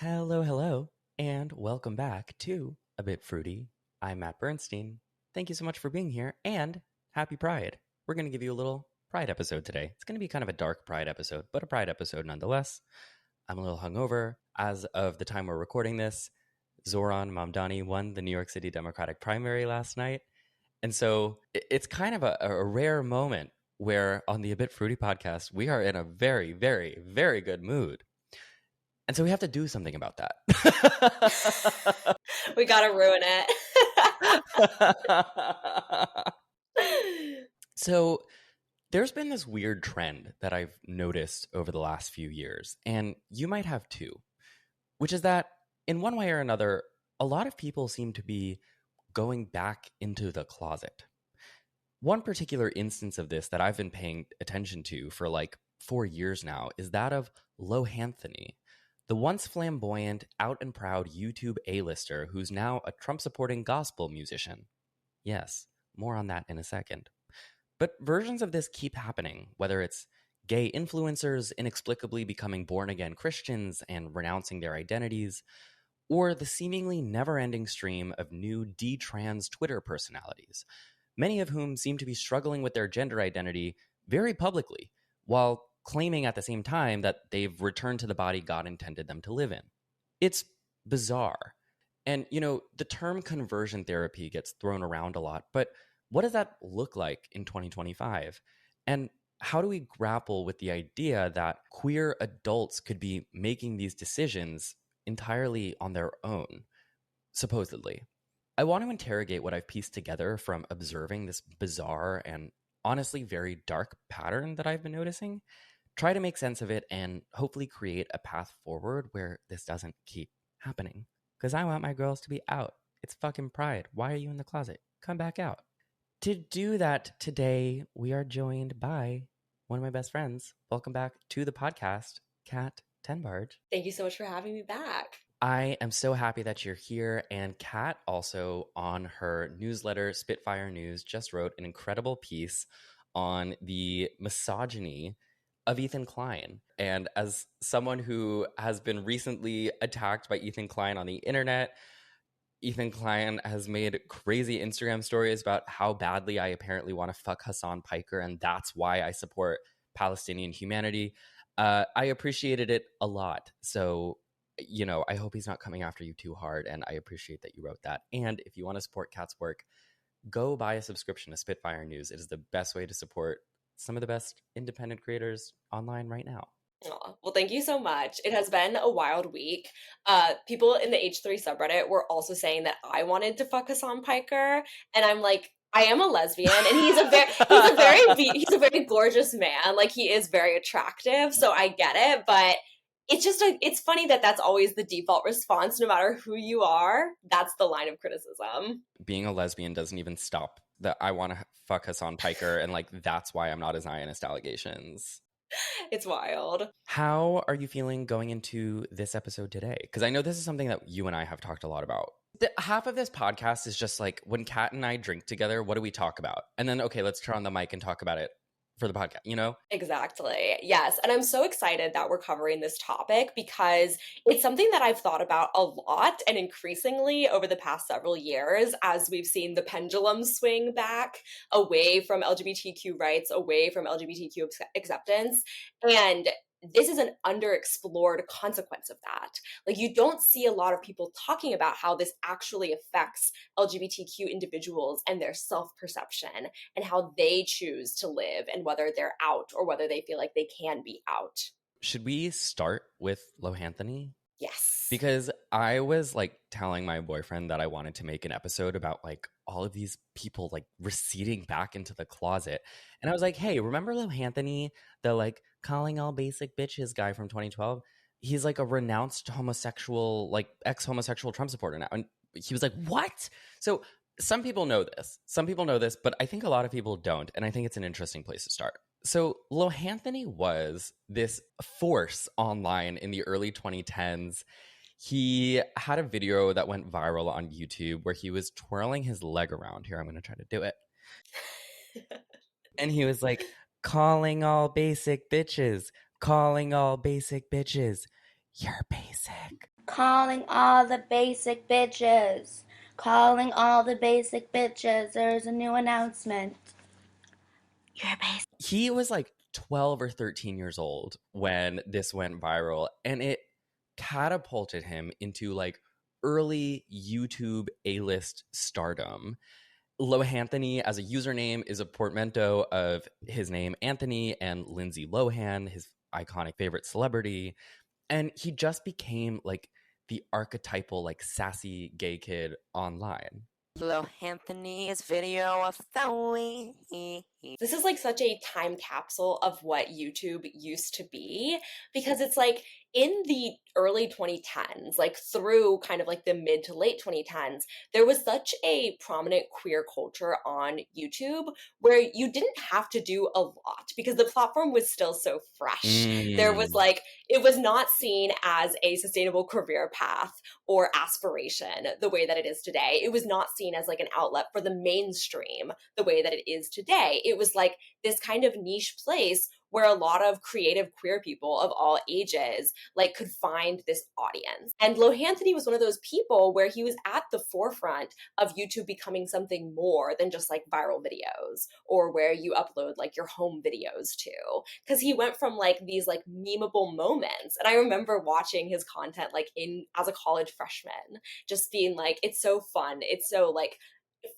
Hello, and welcome back to A Bit Fruity. I'm Matt Bernstein. Thank you so much for being here, and happy Pride. We're going to give you a little Pride episode today. It's going to be kind of a dark Pride episode, but a Pride episode nonetheless. I'm a little hungover. As of the time we're recording this, Zoran Mamdani won the New York City Democratic primary last night. And so it's kind of a rare moment where on the A Bit Fruity podcast, we are in a very, very, very good mood. And so we have to do something about that. We got to ruin it. So there's been this weird trend that I've noticed over the last few years, and you might have too, which is that in one way or another, a lot of people seem to be going back into the closet. One particular instance of this that I've been paying attention to for like 4 years now is that of Lohanthony, the once flamboyant, out and proud YouTube A-lister who's now a Trump-supporting gospel musician. Yes, more on that in a second. But versions of this keep happening, whether it's gay influencers inexplicably becoming born-again Christians and renouncing their identities, or the seemingly never-ending stream of new detrans Twitter personalities, many of whom seem to be struggling with their gender identity very publicly, while claiming at the same time that they've returned to the body God intended them to live in. It's bizarre. And, the term conversion therapy gets thrown around a lot, but what does that look like in 2025? And how do we grapple with the idea that queer adults could be making these decisions entirely on their own, supposedly? I want to interrogate what I've pieced together from observing this bizarre and honestly very dark pattern that I've been noticing, try to make sense of it, and hopefully create a path forward where this doesn't keep happening. Because I want my girls to be out. It's fucking Pride. Why are you in the closet? Come back out. To do that today, we are joined by one of my best friends. Welcome back to the podcast, Kat Tenbarge. Thank you so much for having me back. I am so happy that you're here. And Kat also on her newsletter, Spitfire News, just wrote an incredible piece on the misogyny of Ethan Klein. And as someone who has been recently attacked by Ethan Klein on the internet, Ethan Klein has made crazy Instagram stories about how badly I apparently want to fuck Hassan Piker, and that's why I support Palestinian humanity. I appreciated it a lot. So, I hope he's not coming after you too hard, and I appreciate that you wrote that. And if you want to support Kat's work, go buy a subscription to Spitfire News. It is the best way to support some of the best independent creators online right now. Aw, well, thank you so much. It has been a wild week. People in the H3 subreddit were also saying that I wanted to fuck Hassan Piker, and I'm like, I am a lesbian, and he's a very gorgeous man. Like, he is very attractive, so I get it, but it's funny that that's always the default response, no matter who you are. That's the line of criticism. Being a lesbian doesn't even stop that I want to fuck Hassan Piker, and like that's why I'm not a Zionist allegations. It's wild. How are you feeling going into this episode today? Because I know this is something that you and I have talked a lot about. Half of this podcast is just like when Kat and I drink together, what do we talk about? And then, okay, let's turn on the mic and talk about it for the podcast, Exactly. Yes. And I'm so excited that we're covering this topic because it's something that I've thought about a lot and increasingly over the past several years as we've seen the pendulum swing back away from LGBTQ rights, away from LGBTQ acceptance. And this is an underexplored consequence of that. Like, you don't see a lot of people talking about how this actually affects LGBTQ individuals and their self-perception and how they choose to live and whether they're out or whether they feel like they can be out. Should we start with Lohanthony? Yes. Because I was like telling my boyfriend that I wanted to make an episode about like all of these people like receding back into the closet. And I was like, hey, remember Lohanthony, the like calling all basic bitches guy from 2012? He's like a renounced homosexual, like ex-homosexual Trump supporter now. And he was like, what? So some people know this, but I think a lot of people don't. And I think it's an interesting place to start. So Lohanthony was this force online in the early 2010s. He had a video that went viral on YouTube where he was twirling his leg around. Here, I'm going to try to do it. And he was like, calling all basic bitches, calling all basic bitches. You're basic. Calling all the basic bitches. Calling all the basic bitches. There's a new announcement. You're basic. He was like 12 or 13 years old when this went viral, and it catapulted him into like early YouTube A-list stardom. Lohanthony as a username is a portmanteau of his name Anthony and Lindsay Lohan, his iconic favorite celebrity. And he just became like the archetypal, like sassy gay kid online. Lohanthony's video of Zoe. This is like such a time capsule of what YouTube used to be, because it's like in the early 2010s, like through kind of like the mid to late 2010s, there was such a prominent queer culture on YouTube where you didn't have to do a lot because the platform was still so fresh. There was like, it was not seen as a sustainable career path or aspiration the way that it is today. It was not seen as like an outlet for the mainstream the way that it is today. It was like this kind of niche place where a lot of creative queer people of all ages like could find this audience. And Lohanthony was one of those people where he was at the forefront of YouTube becoming something more than just like viral videos or where you upload like your home videos to. Because he went from like these like memeable moments. And I remember watching his content like in as a college freshman, just being like, it's so fun. It's so like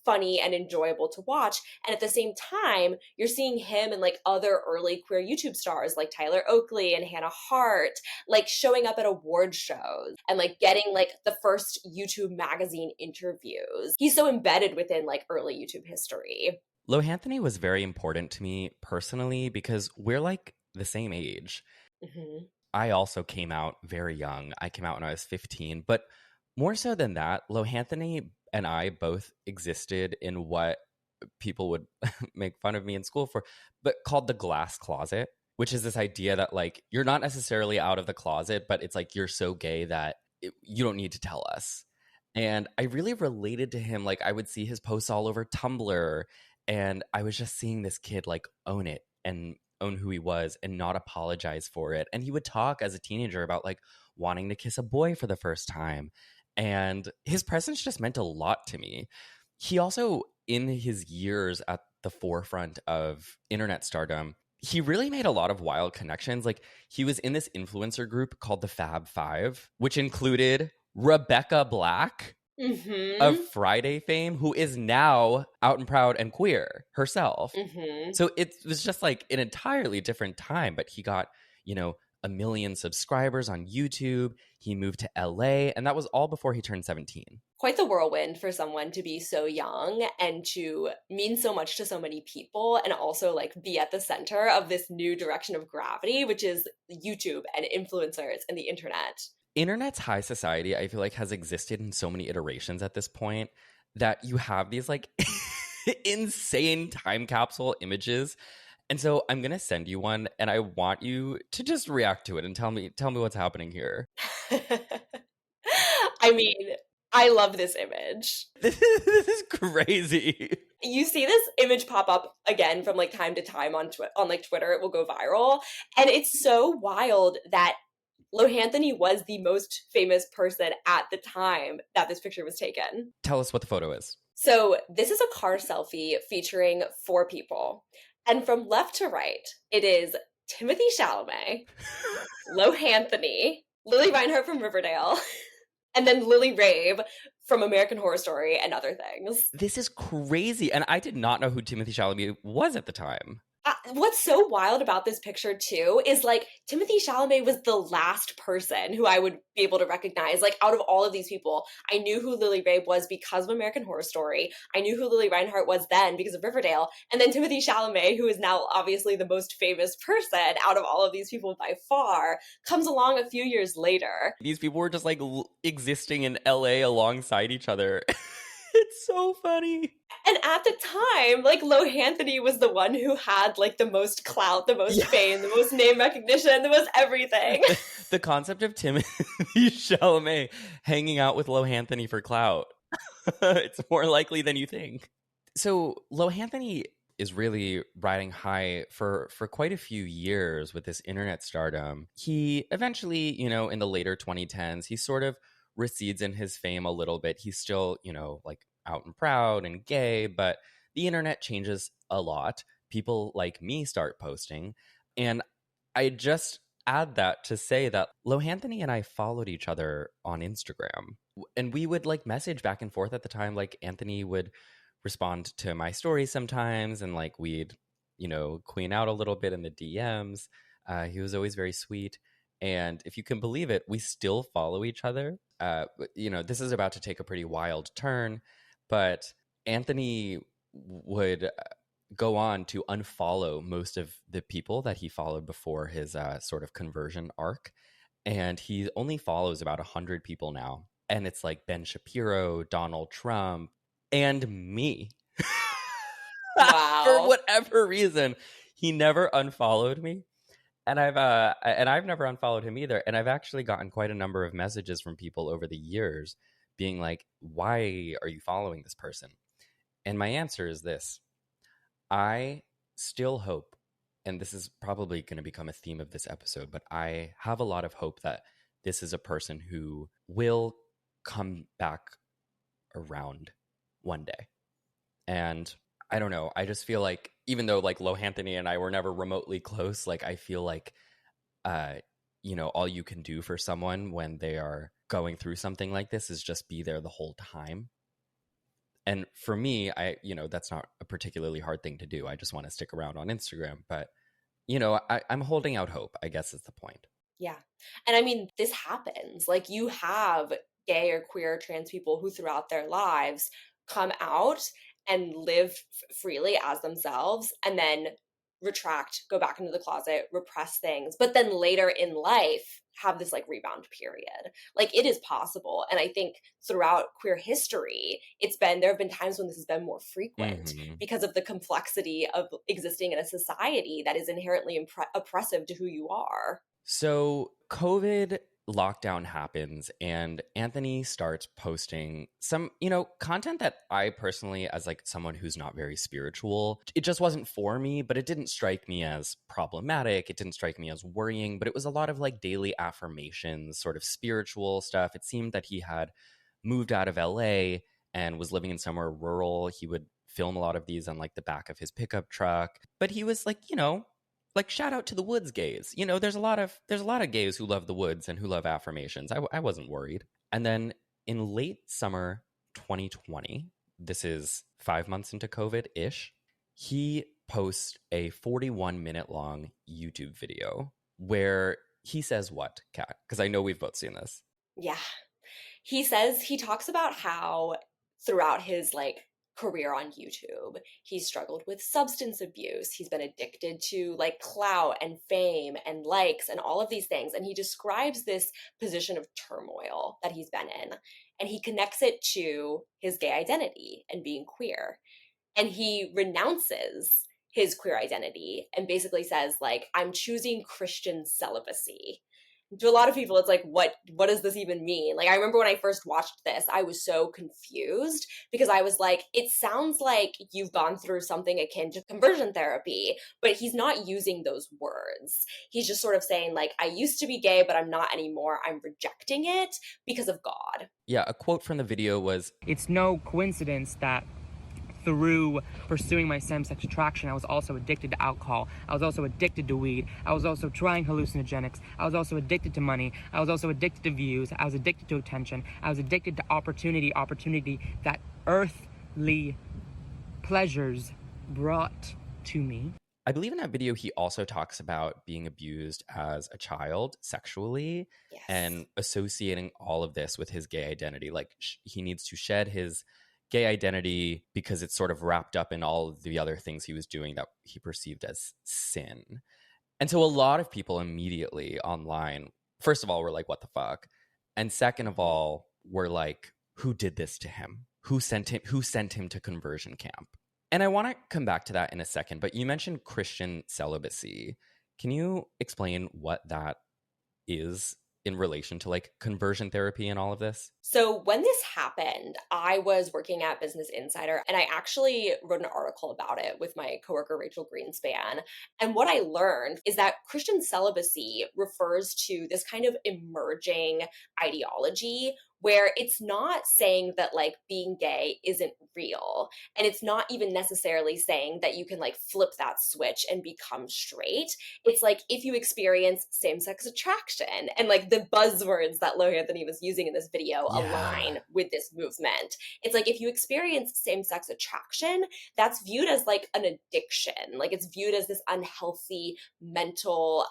funny and enjoyable to watch. And at the same time, you're seeing him and like other early queer YouTube stars like Tyler Oakley and Hannah Hart like showing up at award shows and like getting like the first YouTube magazine interviews. He's so embedded within like early YouTube history. Lohanthony was very important to me personally because we're like the same age. Mm-hmm. I also came out very young. I came out when I was 15, but more so than that, Lohanthony and I both existed in what people would make fun of me in school for, but called the glass closet, which is this idea that like you're not necessarily out of the closet, but it's like you're so gay that you don't need to tell us. And I really related to him. Like I would see his posts all over Tumblr, and I was just seeing this kid like own it and own who he was and not apologize for it. And he would talk as a teenager about like wanting to kiss a boy for the first time. And his presence just meant a lot to me. He also, in his years at the forefront of internet stardom, he really made a lot of wild connections. Like he was in this influencer group called the Fab Five, which included Rebecca Black of Friday fame, who is now out and proud and queer herself. So it was just like an entirely different time, but he got, you know, 1 million subscribers on YouTube. He moved to LA, and that was all before he turned 17. Quite the whirlwind for someone to be so young and to mean so much to so many people and also like be at the center of this new direction of gravity, which is YouTube and influencers and the internet. Internet's high society, I feel like, has existed in so many iterations at this point that you have these like insane time capsule images. And so I'm going to send you one, and I want you to just react to it and tell me what's happening here. I mean, I love this image. This is crazy. You see this image pop up again from like time to time on like Twitter. It will go viral. And it's so wild that Lohanthony was the most famous person at the time that this picture was taken. Tell us what the photo is. So this is a car selfie featuring 4 people. And from left to right, it is Timothée Chalamet, Lohanthony, Lily Reinhart from Riverdale, and then Lily Rabe from American Horror Story and other things. This is crazy. And I did not know who Timothée Chalamet was at the time. What's so wild about this picture too is like Timothée Chalamet was the last person who I would be able to recognize. Like out of all of these people, I knew who Lily Rabe was because of American Horror Story. I knew who Lily Reinhart was then because of Riverdale. And then Timothée Chalamet, who is now obviously the most famous person out of all of these people by far, comes along a few years later. These people were just like existing in LA alongside each other. It's so funny. And at the time, like Lohanthony was the one who had like the most clout, the most fame, the most name recognition, the most everything. The concept of Timothée Chalamet hanging out with Lohanthony for clout. It's more likely than you think. So Lohanthony is really riding high for quite a few years with this internet stardom. He eventually, in the later 2010s, he sort of recedes in his fame a little bit. He's still, like out and proud and gay, but the internet changes a lot. People like me start posting. And I just add that to say that Lohanthony and I followed each other on Instagram. And we would like message back and forth at the time. Like Anthony would respond to my stories sometimes, and like we'd, queen out a little bit in the DMs. He was always very sweet. And if you can believe it, we still follow each other. This is about to take a pretty wild turn, but Anthony would go on to unfollow most of the people that he followed before his sort of conversion arc. And he only follows about 100 people now. And it's like Ben Shapiro, Donald Trump, and me. Wow. For whatever reason, he never unfollowed me. And I've never unfollowed him either. And I've actually gotten quite a number of messages from people over the years being like, why are you following this person? And my answer is this. I still hope, and this is probably going to become a theme of this episode, but I have a lot of hope that this is a person who will come back around one day. And I don't know, I just feel like even though like Lohanthony and I were never remotely close, like I feel like all you can do for someone when they are going through something like this is just be there the whole time. And for me, that's not a particularly hard thing to do. I just want to stick around on Instagram. But, I'm holding out hope, I guess is the point. Yeah. And I mean, this happens. Like you have gay or queer trans people who throughout their lives come out and live freely as themselves and then retract, go back into the closet, repress things, but then later in life have this like rebound period. Like it is possible. And I think throughout queer history, there have been times when this has been more frequent because of the complexity of existing in a society that is inherently oppressive to who you are. So COVID lockdown happens and Anthony starts posting some, content that I personally, as like someone who's not very spiritual, it just wasn't for me, but it didn't strike me as problematic. It didn't strike me as worrying, but it was a lot of like daily affirmations, sort of spiritual stuff. It seemed that he had moved out of LA and was living in somewhere rural. He would film a lot of these on like the back of his pickup truck, but he was like, like shout out to the woods gays. There's a lot of gays who love the woods and who love affirmations. I wasn't worried. And then in late summer 2020, this is 5 months into COVID-ish, he posts a 41-minute long YouTube video where he says what, Kat? Because I know we've both seen this. Yeah. He talks about how throughout his like career on YouTube, he's struggled with substance abuse. He's been addicted to like clout and fame and likes and all of these things. And he describes this position of turmoil that he's been in. And he connects it to his gay identity and being queer. And he renounces his queer identity and basically says like, I'm choosing Christian celibacy. To a lot of people, it's like, what does this even mean? Like, I remember when I first watched this, I was so confused because I was like, it sounds like you've gone through something akin to conversion therapy, but he's not using those words. He's just sort of saying like, I used to be gay, but I'm not anymore. I'm rejecting it because of God. Yeah, a quote from the video was, "It's no coincidence that through pursuing my same-sex attraction, I was also addicted to alcohol. I was also addicted to weed. I was also trying hallucinogenics. I was also addicted to money. I was also addicted to views. I was addicted to attention. I was addicted to opportunity that earthly pleasures brought to me." I believe in that video, he also talks about being abused as a child sexually. Yes. And associating all of this with his gay identity. Like he needs to shed his gay identity because it's sort of wrapped up in all of the other things he was doing that he perceived as sin. And so a lot of people immediately online, first of all, were like, what the fuck? And second of all, were like, who did this to him? Who sent him to conversion camp? And I want to come back to that in a second, but you mentioned Christian celibacy. Can you explain what that is in relation to like conversion therapy and all of this? So when this happened, I was working at Business Insider and I actually wrote an article about it with my coworker Rachel Greenspan. And what I learned is that Christian celibacy refers to this kind of emerging ideology where it's not saying that like being gay isn't real. And it's not even necessarily saying that you can like flip that switch and become straight. It's like if you experience same-sex attraction, and like the buzzwords that Lohanthony was using in this video align with this movement. It's like if you experience same-sex attraction, that's viewed as like an addiction. Like it's viewed as this unhealthy mental,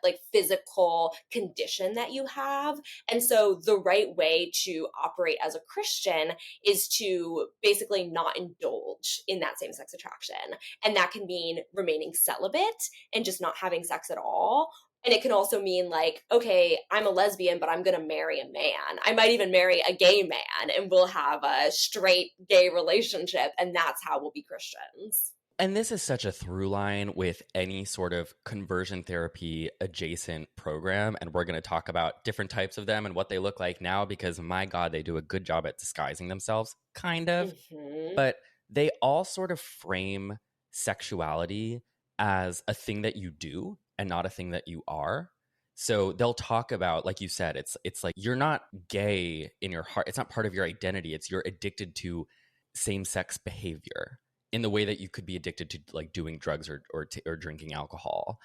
like physical condition that you have. And so the right way to operate as a Christian is to basically not indulge in that same-sex attraction. And that can mean remaining celibate and just not having sex at all. And it can also mean like, okay, I'm a lesbian, but I'm going to marry a man. I might even marry a gay man and we'll have a straight gay relationship. And that's how we'll be Christians. And this is such a through line with any sort of conversion therapy adjacent program. And we're going to talk about different types of them and what they look like now, because my God, they do a good job at disguising themselves, kind of. Mm-hmm. But they all sort of frame sexuality as a thing that you do and not a thing that you are. So they'll talk about, like you said, it's like you're not gay in your heart. It's not part of your identity. It's you're addicted to same-sex behavior in the way that you could be addicted to like doing drugs or drinking alcohol.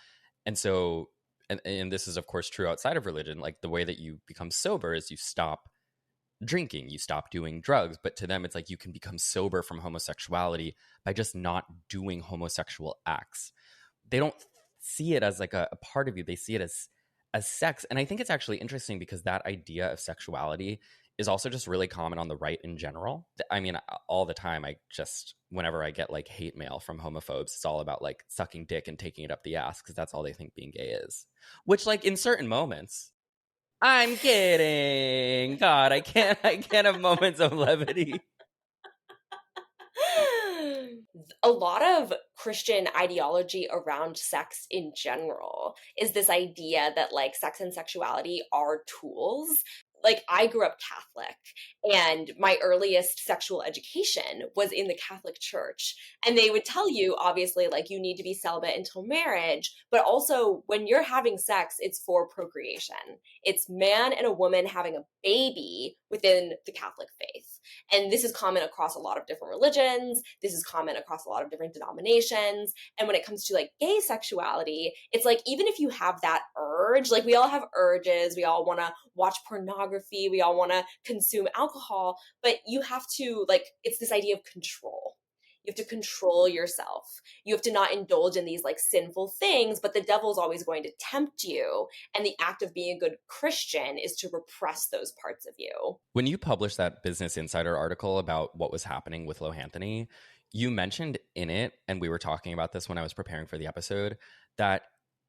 And so, and this is of course true outside of religion, like the way that you become sober is you stop drinking, you stop doing drugs. But to them, it's like you can become sober from homosexuality by just not doing homosexual acts. They don't see it as like a part of you. They see it as sex. And I think it's actually interesting because that idea of sexuality is also just really common on the right in general. I mean, all the time, whenever I get like hate mail from homophobes, it's all about like sucking dick and taking it up the ass because that's all they think being gay is. Which like in certain moments, I'm kidding. God, I can't have moments of levity. A lot of Christian ideology around sex in general is this idea that like sex and sexuality are tools. Like I grew up Catholic and my earliest sexual education was in the Catholic Church. And they would tell you, obviously, like you need to be celibate until marriage, but also when you're having sex, it's for procreation. It's man and a woman having a baby within the Catholic faith. And this is common across a lot of different religions. This is common across a lot of different denominations. And when it comes to like gay sexuality, it's like even if you have that urge, like we all have urges, we all want to watch pornography, we all want to consume alcohol, but you have to like, it's this idea of control. You have to control yourself. You have to not indulge in these like sinful things, but the devil's always going to tempt you. And the act of being a good Christian is to repress those parts of you. When you published that Business Insider article about what was happening with Lohanthony, you mentioned in it, and we were talking about this when I was preparing for the episode, that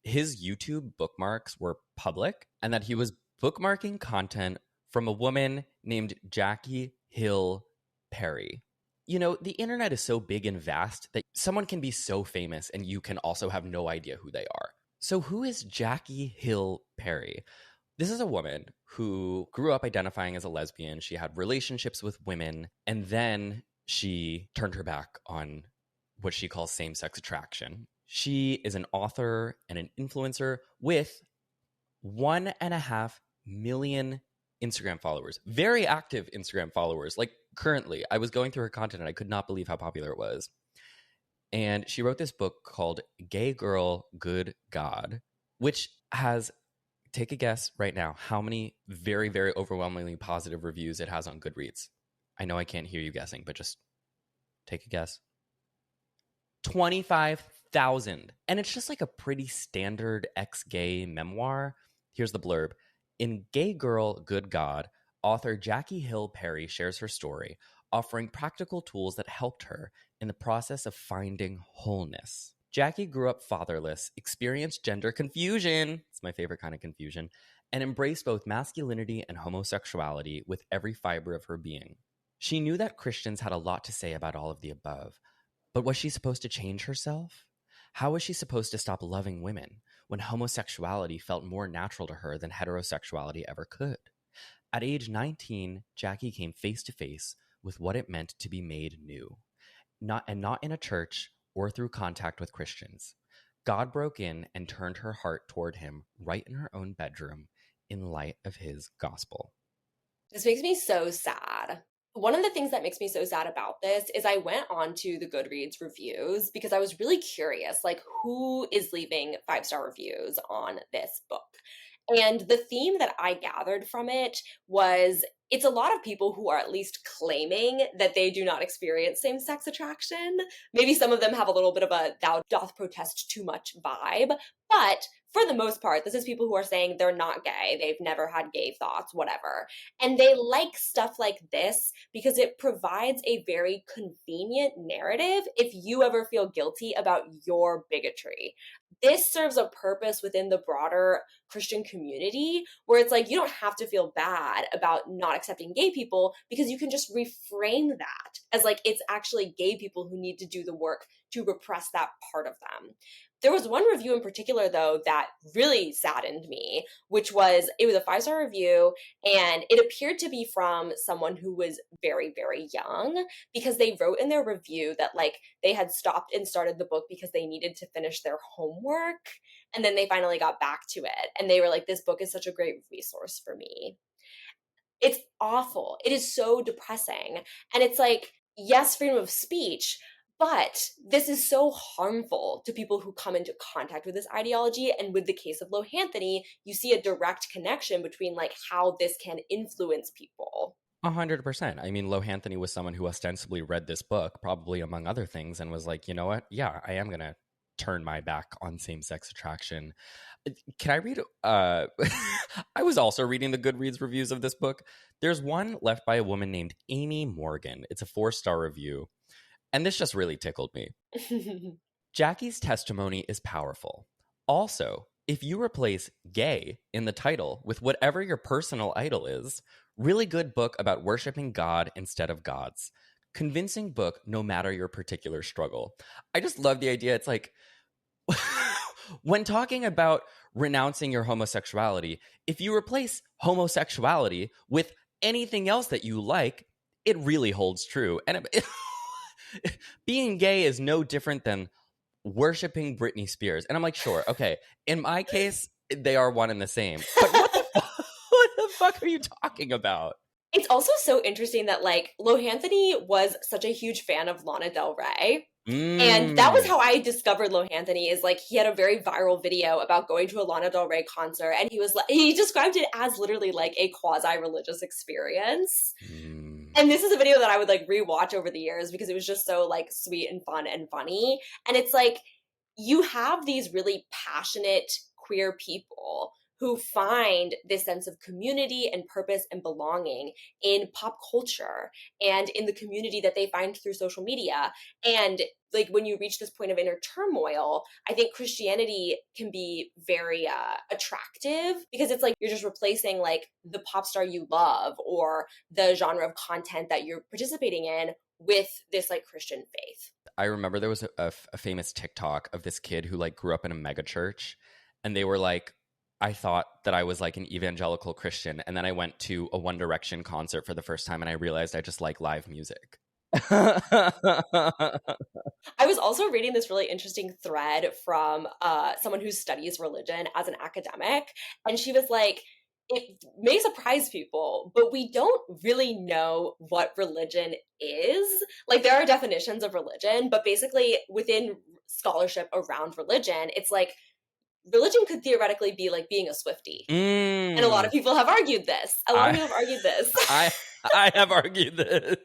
his YouTube bookmarks were public and that he was bookmarking content from a woman named Jackie Hill Perry. You know, the internet is so big and vast that someone can be so famous and you can also have no idea who they are. So who is Jackie Hill Perry? This is a woman who grew up identifying as a lesbian. She had relationships with women, and then she turned her back on what she calls same-sex attraction. She is an author and an influencer with 1.5 million Instagram followers, very active Instagram followers. Like currently, I was going through her content and I could not believe how popular it was. And she wrote this book called Gay Girl, Good God, which has, take a guess right now, how many very, very overwhelmingly positive reviews it has on Goodreads. I know I can't hear you guessing, but just take a guess. 25,000. And it's just like a pretty standard ex-gay memoir. Here's the blurb. In Gay Girl, Good God, author Jackie Hill Perry shares her story, offering practical tools that helped her in the process of finding wholeness. Jackie grew up fatherless, experienced gender confusion, it's my favorite kind of confusion, and embraced both masculinity and homosexuality with every fiber of her being. She knew that Christians had a lot to say about all of the above, but was she supposed to change herself? How was she supposed to stop loving women? when homosexuality felt more natural to her than heterosexuality ever could. At age 19, Jackie came face to face with what it meant to be made new, not in a church or through contact with Christians. God broke in and turned her heart toward him right in her own bedroom in light of his gospel. This makes me so sad. One of the things that makes me so sad about this is I went on to the Goodreads reviews because I was really curious, like, who is leaving 5-star reviews on this book? And the theme that I gathered from it was it's a lot of people who are at least claiming that they do not experience same-sex attraction. Maybe some of them have a little bit of a thou doth protest too much vibe, but for the most part, this is people who are saying they're not gay, they've never had gay thoughts, whatever. And they like stuff like this because it provides a very convenient narrative if you ever feel guilty about your bigotry. This serves a purpose within the broader Christian community where it's like you don't have to feel bad about not accepting gay people because you can just reframe that as like it's actually gay people who need to do the work to repress that part of them. There was one review in particular, though, that really saddened me, which was, it was a 5-star review, and it appeared to be from someone who was very, very young, because they wrote in their review that, like, they had stopped and started the book because they needed to finish their homework, and then they finally got back to it, and they were like, this book is such a great resource for me. It's awful. It is so depressing. And it's like, yes, freedom of speech, but this is so harmful to people who come into contact with this ideology. And with the case of Lohanthony, you see a direct connection between like how this can influence people. 100%. I mean, Lohanthony was someone who ostensibly read this book, probably among other things, and was like, you know what? Yeah, I am going to turn my back on same-sex attraction. Can I read? I was also reading the Goodreads reviews of this book. There's one left by a woman named Amy Morgan. It's a 4-star review. And this just really tickled me. Jackie's testimony is powerful. Also, if you replace gay in the title with whatever your personal idol is, really good book about worshiping God instead of gods. Convincing book no matter your particular struggle. I just love the idea. It's like, when talking about renouncing your homosexuality, if you replace homosexuality with anything else that you like, it really holds true. And being gay is no different than worshiping Britney Spears. And I'm like, sure, okay. In my case, they are one and the same. But what the fuck are you talking about? It's also so interesting that like Lohanthony was such a huge fan of Lana Del Rey. And that was how I discovered Lohanthony, is like he had a very viral video about going to a Lana Del Rey concert, and he described it as literally like a quasi-religious experience. And this is a video that I would like rewatch over the years because it was just so like sweet and fun and funny. And it's like you have these really passionate queer people who find this sense of community and purpose and belonging in pop culture and in the community that they find through social media. And like when you reach this point of inner turmoil, I think Christianity can be very attractive because it's like you're just replacing like the pop star you love or the genre of content that you're participating in with this like Christian faith. I remember there was a famous TikTok of this kid who like grew up in a mega church, and they were like, I thought that I was like an evangelical Christian, and then I went to a One Direction concert for the first time and I realized I just like live music. I was also reading this really interesting thread from someone who studies religion as an academic, and she was like, it may surprise people, but we don't really know what religion is. Like there are definitions of religion, but basically within scholarship around religion, it's like religion could theoretically be like being a Swiftie. And a lot of people have argued this. I have argued this.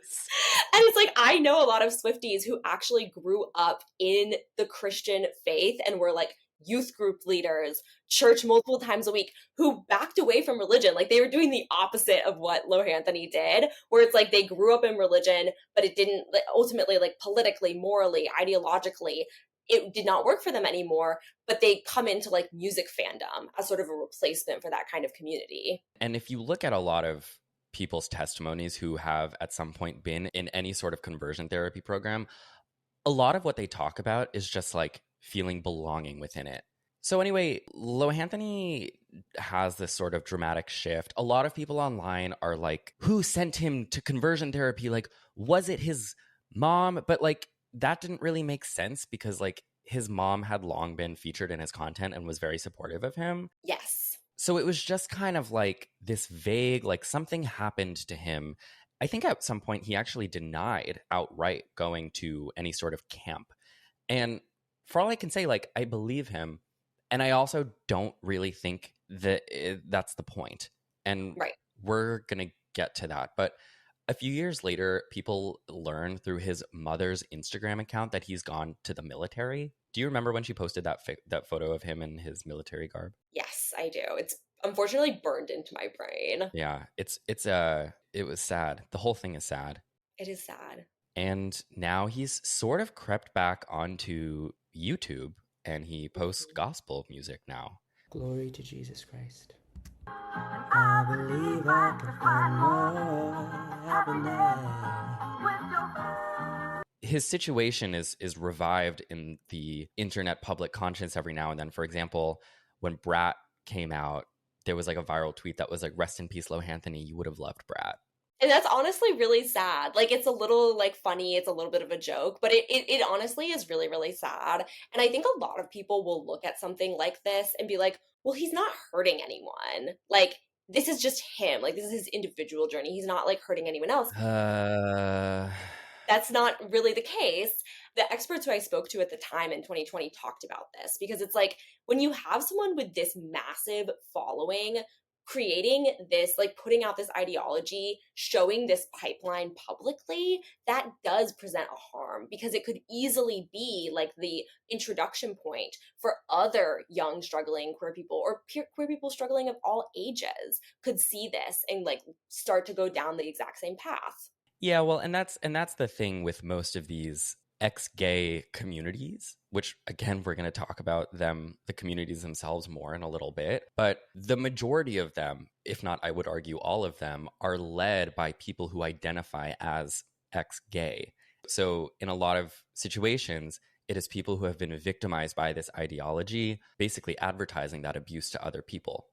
And it's like, I know a lot of Swifties who actually grew up in the Christian faith and were like youth group leaders, church multiple times a week, who backed away from religion. Like they were doing the opposite of what Lohanthony did, where it's like they grew up in religion, but it didn't like, ultimately like politically, morally, ideologically, it did not work for them anymore, but they come into like music fandom as sort of a replacement for that kind of community. And if you look at a lot of people's testimonies who have at some point been in any sort of conversion therapy program, a lot of what they talk about is just like feeling belonging within it. So anyway, Lohanthony has this sort of dramatic shift. A lot of people online are like, who sent him to conversion therapy? Like, was it his mom? But like, that didn't really make sense because like his mom had long been featured in his content and was very supportive of him. Yes. So it was just kind of like this vague, like something happened to him. I think at some point he actually denied outright going to any sort of camp. And for all I can say, like, I believe him. And I also don't really think that that's the point. And Right. we're going to get to that. But a few years later, people learned through his mother's Instagram account that he's gone to the military. Do you remember when she posted that photo of him in his military garb? Yes, I do. It's unfortunately burned into my brain. Yeah, it was sad. The whole thing is sad. It is sad. And now he's sort of crept back onto YouTube and he posts gospel music now. Glory to Jesus Christ. I believe I can find more happiness. His situation is revived in the internet public conscience every now and then. For example, when Brat came out, there was like a viral tweet that was like, "Rest in peace, Lohanthony. You would have loved Brat." And that's honestly really sad. Like, it's a little like funny, it's a little bit of a joke, but it honestly is really, really sad. And I think a lot of people will look at something like this and be like, well, he's not hurting anyone. Like, this is just him. Like, this is his individual journey. He's not like hurting anyone else. That's not really the case. The experts who I spoke to at the time in 2020 talked about this because it's like when you have someone with this massive following creating this, like putting out this ideology, showing this pipeline publicly, that does present a harm because it could easily be like the introduction point for other young struggling queer people or queer people struggling of all ages could see this and like start to go down the exact same path. Yeah, well, and that's the thing with most of these ex-gay communities, which again we're going to talk about the communities themselves more in a little bit, but the majority of them, if not I would argue all of them, are led by people who identify as ex-gay. So in a lot of situations, it is people who have been victimized by this ideology, basically advertising that abuse to other people,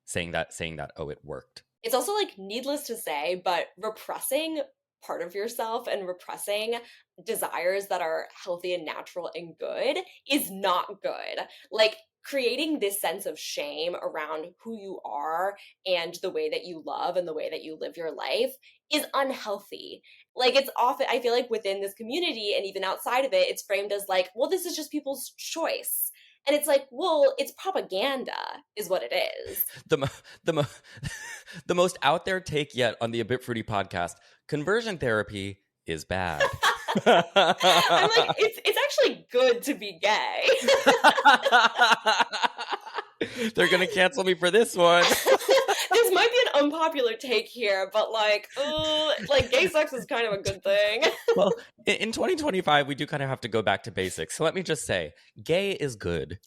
saying that oh, it worked. It's also like needless to say, but repressing part of yourself and repressing desires that are healthy and natural and good is not good. Like creating this sense of shame around who you are and the way that you love and the way that you live your life is unhealthy. Like it's often, I feel like within this community and even outside of it, it's framed as like, well, this is just people's choice. And it's like, well, it's propaganda is what it is. The most out there take yet on the A Bit Fruity podcast, conversion therapy is bad. I'm like, it's actually good to be gay. They're going to cancel me for this one. This might be an unpopular take here, but like gay sex is kind of a good thing. Well, in 2025, we do kind of have to go back to basics. So let me just say, gay is good.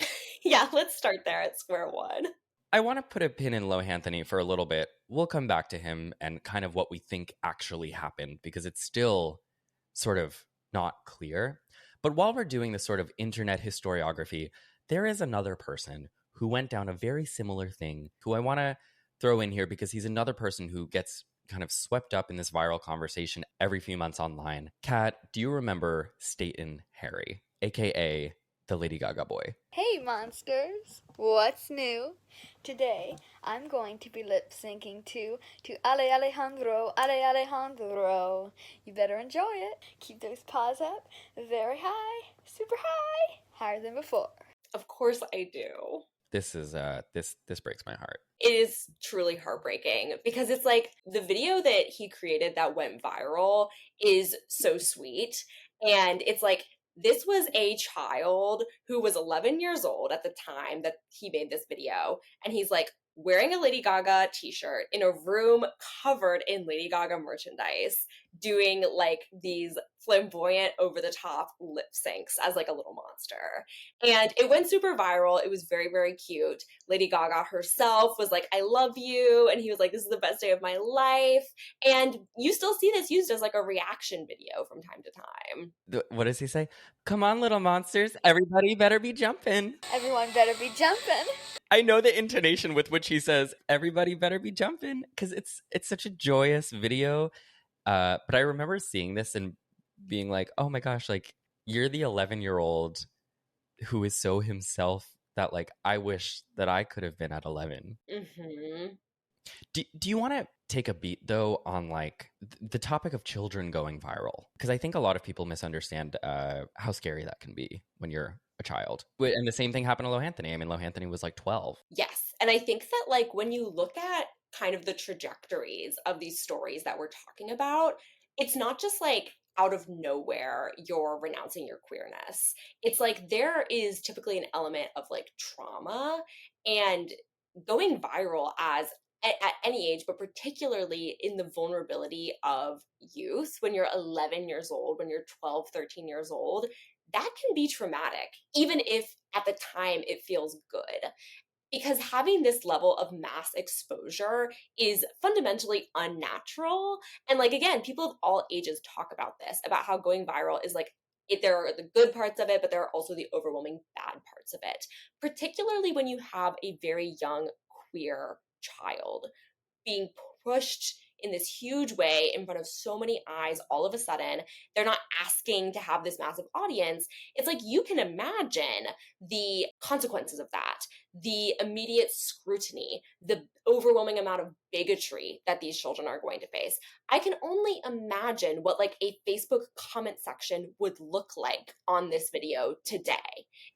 Yeah, let's start there at square one. I want to put a pin in Lohanthony for a little bit. We'll come back to him and kind of what we think actually happened because it's still sort of not clear. But while we're doing this sort of internet historiography, there is another person who went down a very similar thing who I want to throw in here because he's another person who gets kind of swept up in this viral conversation every few months online. Kat, do you remember Staten Harry, aka the Lady Gaga boy? Hey monsters, what's new? Today I'm going to be lip syncing to Ale Alejandro, Ale Alejandro. You better enjoy it. Keep those paws up, very high, super high, higher than before. Of course I do. This is this breaks my heart. It is truly heartbreaking because it's like the video that he created that went viral is so sweet. And it's like, this was a child who was 11 years old at the time that he made this video. And he's like wearing a Lady Gaga t-shirt in a room covered in Lady Gaga merchandise, doing like these flamboyant, over the top lip syncs as like a little monster. And it went super viral. It was very, very cute. Lady Gaga herself was like, I love you. And he was like, this is the best day of my life. And you still see this used as like a reaction video from time to time. What does he say? Come on, little monsters. Everybody better be jumping. Everyone better be jumping. I know the intonation with which he says, everybody better be jumping, because it's such a joyous video. But I remember seeing this and being like, oh my gosh, like, you're the 11-year-old who is so himself that, like, I wish that I could have been at 11. Mm-hmm. Do you want to take a beat, though, on, like, the topic of children going viral? Because I think a lot of people misunderstand how scary that can be when you're a child. And the same thing happened to Lohanthony. I mean, Lohanthony was like 12. Yes. And I think that, like, when you look at kind of the trajectories of these stories that we're talking about, it's not just like out of nowhere you're renouncing your queerness. It's like there is typically an element of like trauma, and going viral as at any age, but particularly in the vulnerability of youth, when you're 11 years old, when you're 12, 13 years old, that can be traumatic, even if at the time it feels good. Because having this level of mass exposure is fundamentally unnatural. And like, again, people of all ages talk about this, about how going viral is like, there are the good parts of it, but there are also the overwhelming bad parts of it, particularly when you have a very young queer child being pushed in this huge way in front of so many eyes all of a sudden. They're not asking to have this massive audience. It's like, you can imagine the consequences of that, the immediate scrutiny, the overwhelming amount of bigotry that these children are going to face. I can only imagine what like a Facebook comment section would look like on this video today.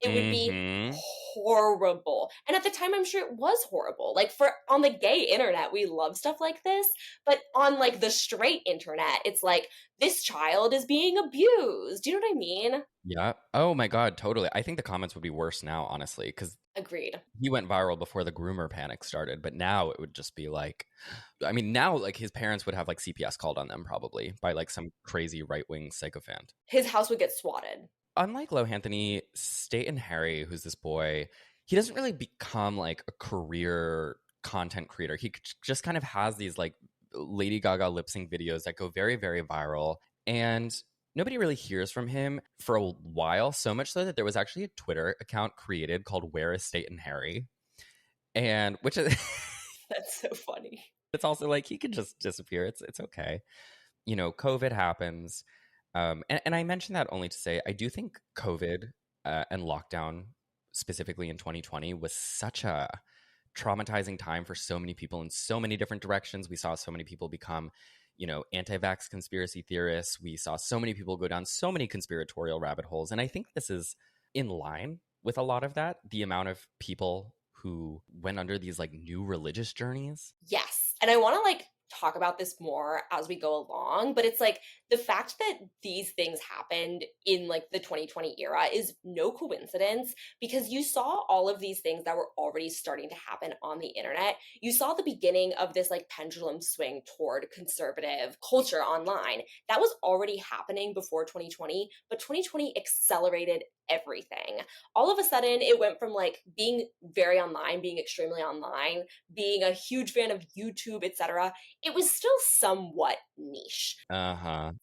It would be horrible. And at the time, I'm sure it was horrible. Like, for on the gay internet, we love stuff like this, but on like the straight internet, it's like, this child is being abused. Do you know what I mean? Yeah. Oh my God, totally. I think the comments would be worse now, honestly, because Agreed. he went viral before the groomer panic started, but now it would just be like, I mean, now like his parents would have like CPS called on them probably by like some crazy right-wing sycophant. His house would get swatted. Unlike Lohanthony, Staten Harry, who's this boy, he doesn't really become like a career content creator. He just kind of has these like Lady Gaga lip sync videos that go very, very viral. And nobody really hears from him for a while, so much so that there was actually a Twitter account created called Where is Staten Harry? And which is That's so funny. it's also like he could just disappear. It's okay. You know, COVID happens. And I mention that only to say I do think COVID and lockdown, specifically in 2020, was such a traumatizing time for so many people in so many different directions. We saw so many people become, you know, anti-vax conspiracy theorists. We saw so many people go down so many conspiratorial rabbit holes. And I think this is in line with a lot of that, the amount of people who went under these like new religious journeys. Yes. And I want to like talk about this more as we go along, but it's like the fact that these things happened in like the 2020 era is no coincidence, because you saw all of these things that were already starting to happen on the internet. You saw the beginning of this like pendulum swing toward conservative culture online. That was already happening before 2020, but 2020 accelerated everything. All of a sudden, it went from like being very online, being extremely online, being a huge fan of YouTube, etc. It was still somewhat niche.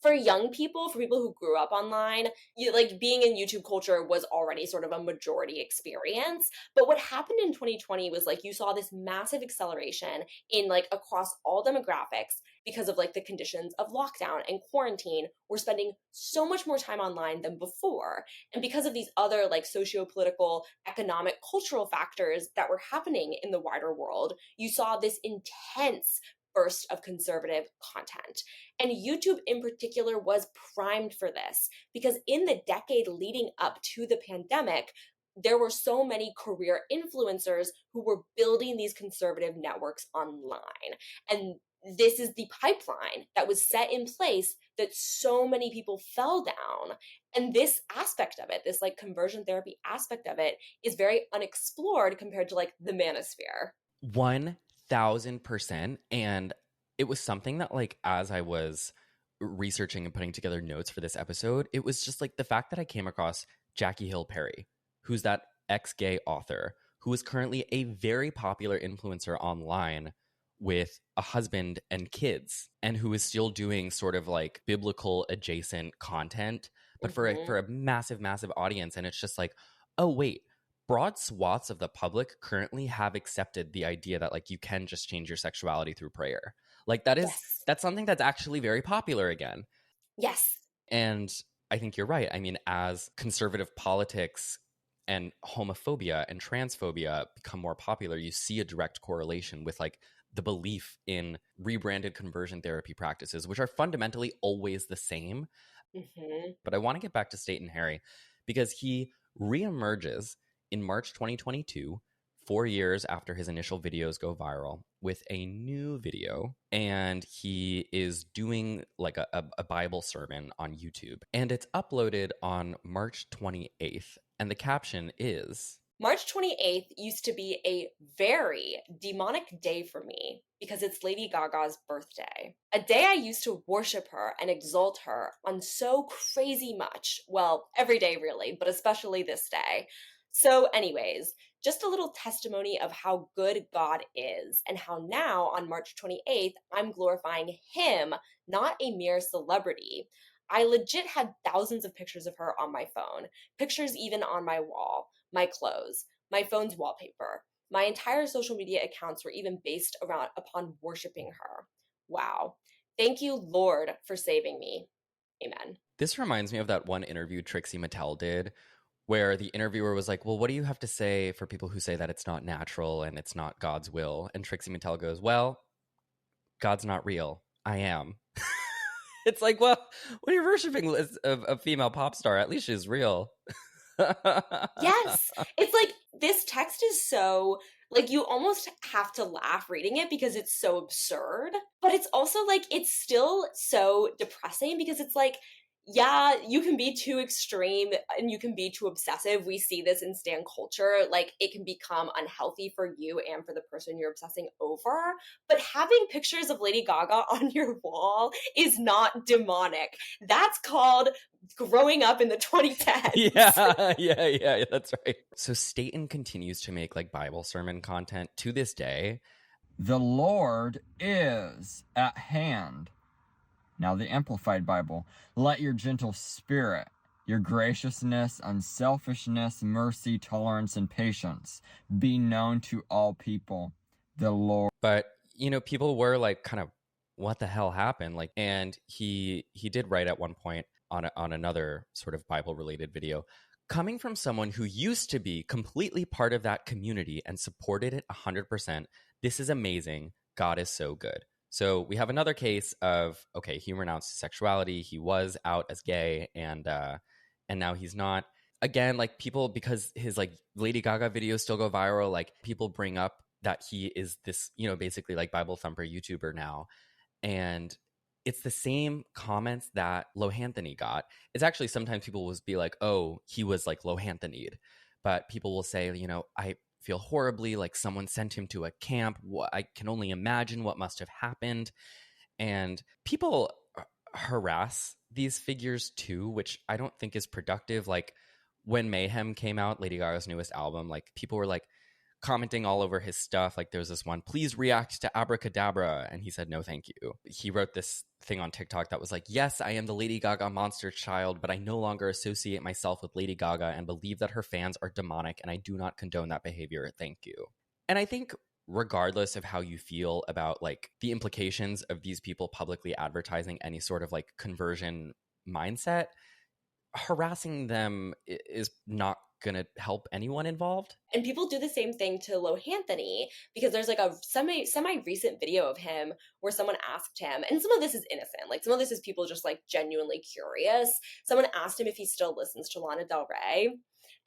For young people, for people who grew up online, like being in YouTube culture was already sort of a majority experience. But what happened in 2020 was like you saw this massive acceleration in like across all demographics because of like the conditions of lockdown and quarantine. We're spending so much more time online than before. And because of these other like socio-political, economic, cultural factors that were happening in the wider world, you saw this intense burst of conservative content. And YouTube in particular was primed for this, because in the decade leading up to the pandemic, there were so many career influencers who were building these conservative networks online. And this is the pipeline that was set in place that so many people fell down. And this aspect of it, this like conversion therapy aspect of it, is very unexplored compared to like the manosphere. 1000%. And it was something that like as I was researching and putting together notes for this episode, it was just like the fact that I came across Jackie Hill Perry, who's that ex-gay author who is currently a very popular influencer online with a husband and kids, and who is still doing sort of like biblical adjacent content, but for a massive, massive audience. And it's just like, oh, wait, broad swaths of the public currently have accepted the idea that like you can just change your sexuality through prayer. Like that's something that's actually very popular again. Yes. And I think you're right. I mean, as conservative politics and homophobia and transphobia become more popular, you see a direct correlation with like the belief in rebranded conversion therapy practices, which are fundamentally always the same. But I want to get back to Staten Harry because he reemerges in March 2022, 4 years after his initial videos go viral, with a new video. And he is doing like a Bible sermon on YouTube. And it's uploaded on March 28th. And the caption is, March 28th used to be a very demonic day for me because it's Lady Gaga's birthday. A day I used to worship her and exalt her on so crazy much. Well, every day really, but especially this day. So anyways, just a little testimony of how good God is and how now on March 28th, I'm glorifying him, not a mere celebrity. I legit had thousands of pictures of her on my phone, pictures even on my wall, my clothes, my phone's wallpaper. My entire social media accounts were even based upon worshiping her. Wow. Thank you, Lord, for saving me. Amen. This reminds me of that one interview Trixie Mattel did, where the interviewer was like, well, what do you have to say for people who say that it's not natural and it's not God's will? And Trixie Mattel goes, well, God's not real. I am. It's like, well, when you're worshiping a female pop star, at least she's real. Yes. It's like, this text is so, like, you almost have to laugh reading it because it's so absurd. But it's also, like, it's still so depressing because it's like, yeah, you can be too extreme and you can be too obsessive. We see this in stan culture. Like, it can become unhealthy for you and for the person you're obsessing over. But having pictures of Lady Gaga on your wall is not demonic. That's called growing up in the 2010s. Yeah, that's right. So Staten continues to make like Bible sermon content to this day. The Lord is at hand. Now the Amplified Bible. Let your gentle spirit, your graciousness, unselfishness, mercy, tolerance, and patience be known to all people. The Lord. But, you know, people were like kind of, what the hell happened? Like, and he did write at one point on another sort of Bible related video, coming from someone who used to be completely part of that community and supported it 100%. This is amazing. God is so good. So we have another case of, okay, he renounced his sexuality. He was out as gay, and now he's not. Again, like people, because his like Lady Gaga videos still go viral, like people bring up that he is this, you know, basically like Bible thumper YouTuber now. And it's the same comments that Lohanthony got. It's actually sometimes people will be like, oh, he was like Lohanthony'd. But people will say, you know, I feel horribly, like someone sent him to a camp. I can only imagine what must have happened. And people harass these figures too, which I don't think is productive. Like when Mayhem came out, Lady Gaga's newest album, like people were like commenting all over his stuff. Like there's this one, please react to Abracadabra. And he said, no, thank you. He wrote this thing on TikTok that was like, yes, I am the Lady Gaga monster child, but I no longer associate myself with Lady Gaga and believe that her fans are demonic, and I do not condone that behavior. Thank you. And I think regardless of how you feel about like the implications of these people publicly advertising any sort of like conversion mindset, harassing them is not going to help anyone involved. And people do the same thing to Lohanthony because there's like a semi-recent video of him where someone asked him, and some of this is innocent, like some of this is people just like genuinely curious. Someone asked him if he still listens to Lana Del Rey.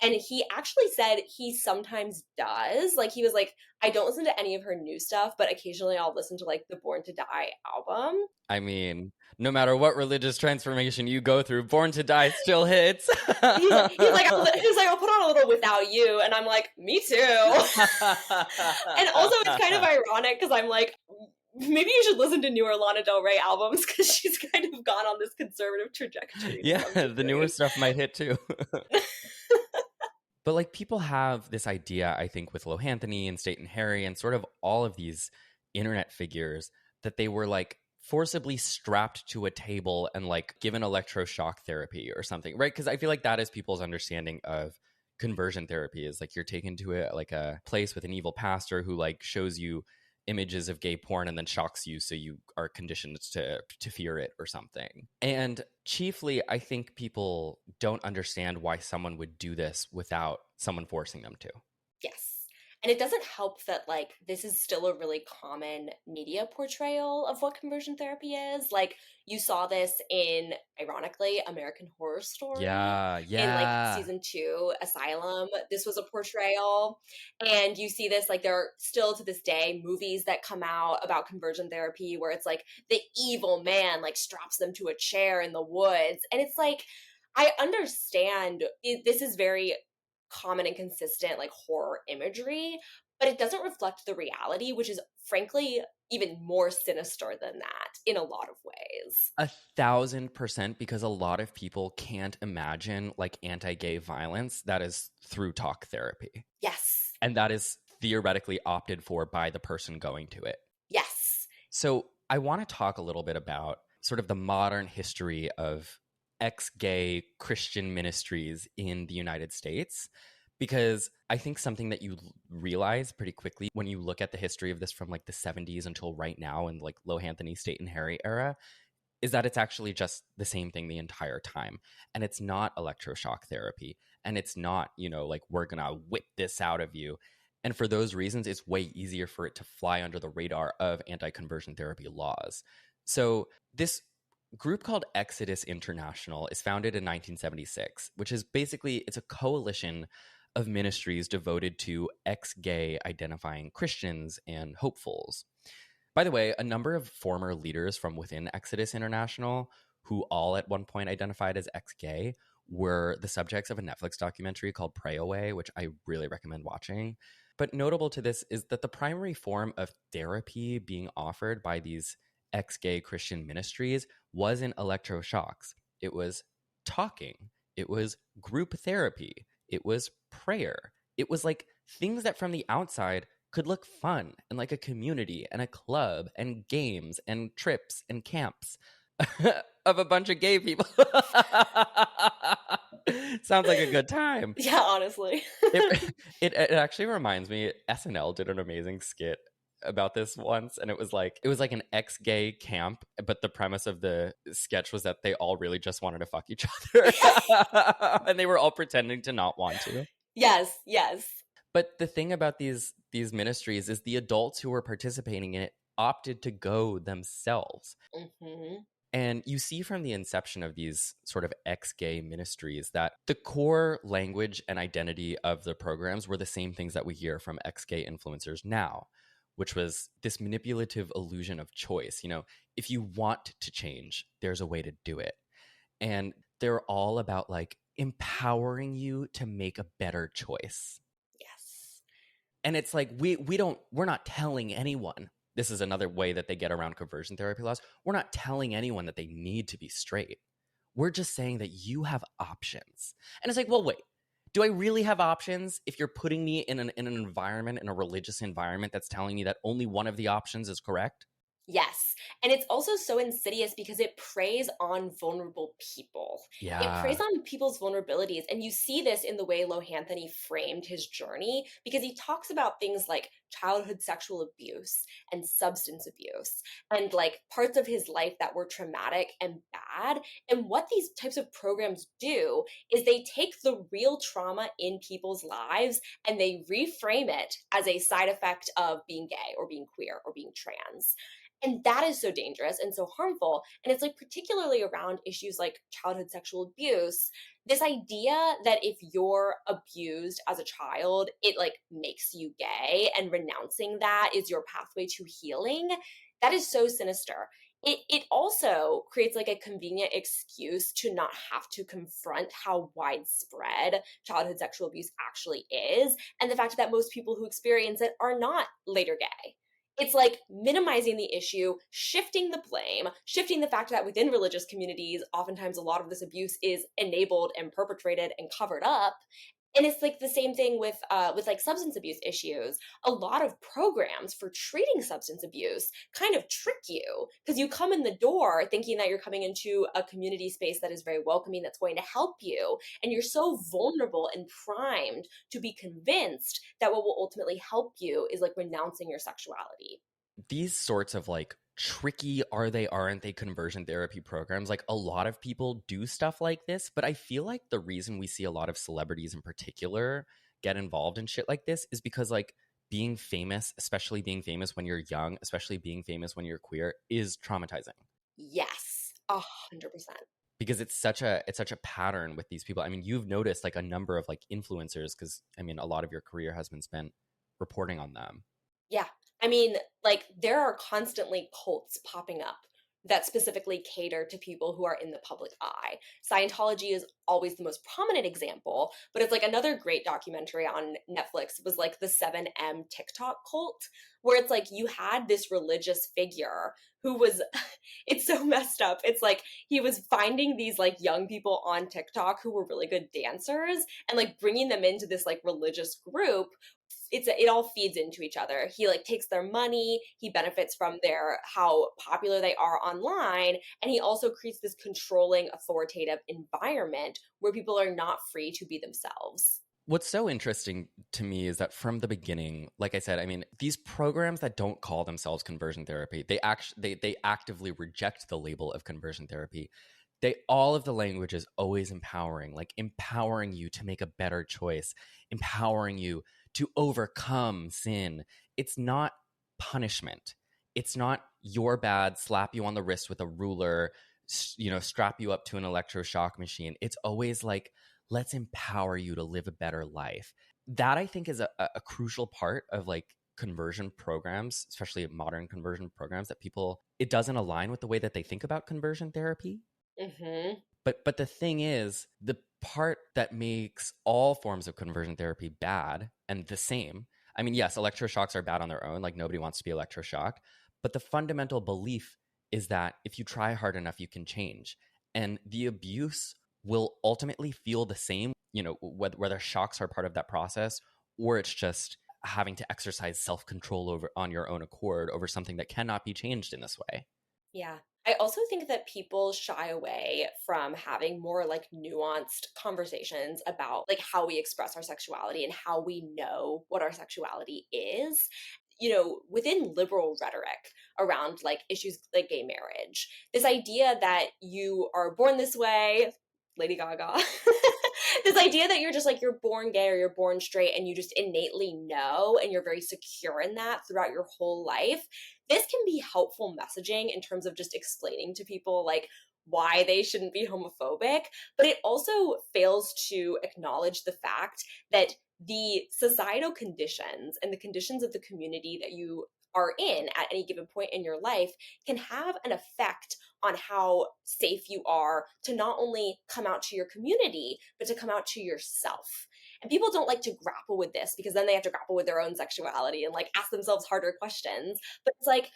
And he actually said he sometimes does. Like he was like, I don't listen to any of her new stuff, but occasionally I'll listen to like the Born to Die album. I mean, no matter what religious transformation you go through, Born to Die still hits. he's like, I'll put on a little Without You. And I'm like, me too. And also it's kind of ironic because I'm like, maybe you should listen to newer Lana Del Rey albums because she's kind of gone on this conservative trajectory. Yeah, the newer stuff might hit too. But like people have this idea, I think, with Lohanthony and Staten Harry and sort of all of these internet figures that they were like forcibly strapped to a table and like given electroshock therapy or something, right? Because I feel like that is people's understanding of conversion therapy is like you're taken to a place with an evil pastor who like shows you images of gay porn and then shocks you so you are conditioned to fear it or something. And chiefly, I think people don't understand why someone would do this without someone forcing them to. Yes. And it doesn't help that, like, this is still a really common media portrayal of what conversion therapy is. Like, you saw this in, ironically, American Horror Story. Yeah. In, like, season 2, Asylum. This was a portrayal. And you see this, like, there are still to this day movies that come out about conversion therapy where it's like the evil man, like, straps them to a chair in the woods. And it's like, I understand this is very common and consistent like horror imagery, but it doesn't reflect the reality, which is frankly even more sinister than that in a lot of ways. 1,000%, because a lot of people can't imagine like anti-gay violence that is through talk therapy. Yes. And that is theoretically opted for by the person going to it. Yes. So I want to talk a little bit about sort of the modern history of ex-gay Christian ministries in the United States, because I think something that you realize pretty quickly when you look at the history of this from like the 70s until right now in like Lohanthony, Staten Harry era, is that it's actually just the same thing the entire time. And it's not electroshock therapy. And it's not, you know, like we're going to whip this out of you. And for those reasons, it's way easier for it to fly under the radar of anti-conversion therapy laws. So this group called Exodus International is founded in 1976, which is basically, it's a coalition of ministries devoted to ex-gay identifying Christians and hopefuls. By the way, a number of former leaders from within Exodus International, who all at one point identified as ex-gay, were the subjects of a Netflix documentary called Pray Away, which I really recommend watching. But notable to this is that the primary form of therapy being offered by these ex-gay Christian ministries wasn't electroshocks. It was talking. It was group therapy. It was prayer. It was like things that from the outside could look fun and like a community and a club and games and trips and camps of a bunch of gay people. Sounds like a good time. Yeah, honestly. It actually reminds me, SNL did an amazing skit about this once, and it was like an ex-gay camp, but the premise of the sketch was that they all really just wanted to fuck each other. And they were all pretending to not want to. Yes. But the thing about these ministries is the adults who were participating in it opted to go themselves. Mm-hmm. And you see from the inception of these sort of ex-gay ministries that the core language and identity of the programs were the same things that we hear from ex-gay influencers now, which was this manipulative illusion of choice. You know, if you want to change, there's a way to do it. And they're all about like empowering you to make a better choice. Yes. And it's like, we're not telling anyone. This is another way that they get around conversion therapy laws. We're not telling anyone that they need to be straight. We're just saying that you have options. And it's like, well, wait, do I really have options if you're putting me in an environment, in a religious environment that's telling me that only one of the options is correct? Yes. And it's also so insidious because it preys on vulnerable people. Yeah. It preys on people's vulnerabilities. And you see this in the way Lohanthony framed his journey, because he talks about things like childhood sexual abuse and substance abuse and like parts of his life that were traumatic and bad. And what these types of programs do is they take the real trauma in people's lives and they reframe it as a side effect of being gay or being queer or being trans. And that is so dangerous and so harmful. And it's like particularly around issues like childhood sexual abuse, this idea that if you're abused as a child, it like makes you gay, and renouncing that is your pathway to healing. That is so sinister. It also creates like a convenient excuse to not have to confront how widespread childhood sexual abuse actually is, and the fact that most people who experience it are not later gay. It's like minimizing the issue, shifting the blame, shifting the fact that within religious communities, oftentimes a lot of this abuse is enabled and perpetrated and covered up. And it's like the same thing with like substance abuse issues. A lot of programs for treating substance abuse kind of trick you because you come in the door thinking that you're coming into a community space that is very welcoming, that's going to help you, and you're so vulnerable and primed to be convinced that what will ultimately help you is like renouncing your sexuality. These sorts of like tricky aren't they conversion therapy programs, like a lot of people do stuff like this, but I feel like the reason we see a lot of celebrities in particular get involved in shit like this is because like being famous, especially being famous when you're young, especially being famous when you're queer, is traumatizing. Yes, 100%. Because it's such a pattern with these people. I mean, you've noticed like a number of like influencers, because I mean a lot of your career has been spent reporting on them. Yeah. I mean, like, there are constantly cults popping up that specifically cater to people who are in the public eye. Scientology is always the most prominent example, but it's like another great documentary on Netflix was like the 7M TikTok cult, where it's like you had this religious figure who was, it's so messed up. It's like he was finding these like young people on TikTok who were really good dancers and like bringing them into this like religious group. It all feeds into each other. He like takes their money, he benefits from their how popular they are online, and he also creates this controlling authoritative environment where people are not free to be themselves. What's so interesting to me is that from the beginning, like I said, I mean, these programs that don't call themselves conversion therapy, they actively reject the label of conversion therapy. All of the language is always empowering, like empowering you to make a better choice, empowering you to overcome sin. It's not punishment. It's not you're bad, slap you on the wrist with a ruler, strap you up to an electroshock machine. It's always like, let's empower you to live a better life. That I think is a crucial part of like conversion programs, especially modern conversion programs, that it doesn't align with the way that they think about conversion therapy. Mm-hmm. But the thing is, the part that makes all forms of conversion therapy bad and the same, I mean, yes, electroshocks are bad on their own, like nobody wants to be electroshocked, but the fundamental belief is that if you try hard enough, you can change. And the abuse will ultimately feel the same, whether shocks are part of that process or it's just having to exercise self-control on your own accord over something that cannot be changed in this way. Yeah. I also think that people shy away from having more like nuanced conversations about like how we express our sexuality and how we know what our sexuality is. Within liberal rhetoric around like issues like gay marriage, this idea that you are born this way, Lady Gaga, this idea that you're just like, you're born gay or you're born straight and you just innately know and you're very secure in that throughout your whole life. This can be helpful messaging in terms of just explaining to people like why they shouldn't be homophobic, but it also fails to acknowledge the fact that the societal conditions and the conditions of the community that you are in at any given point in your life can have an effect on how safe you are to not only come out to your community, but to come out to yourself. And people don't like to grapple with this because then they have to grapple with their own sexuality and like ask themselves harder questions. But it's like,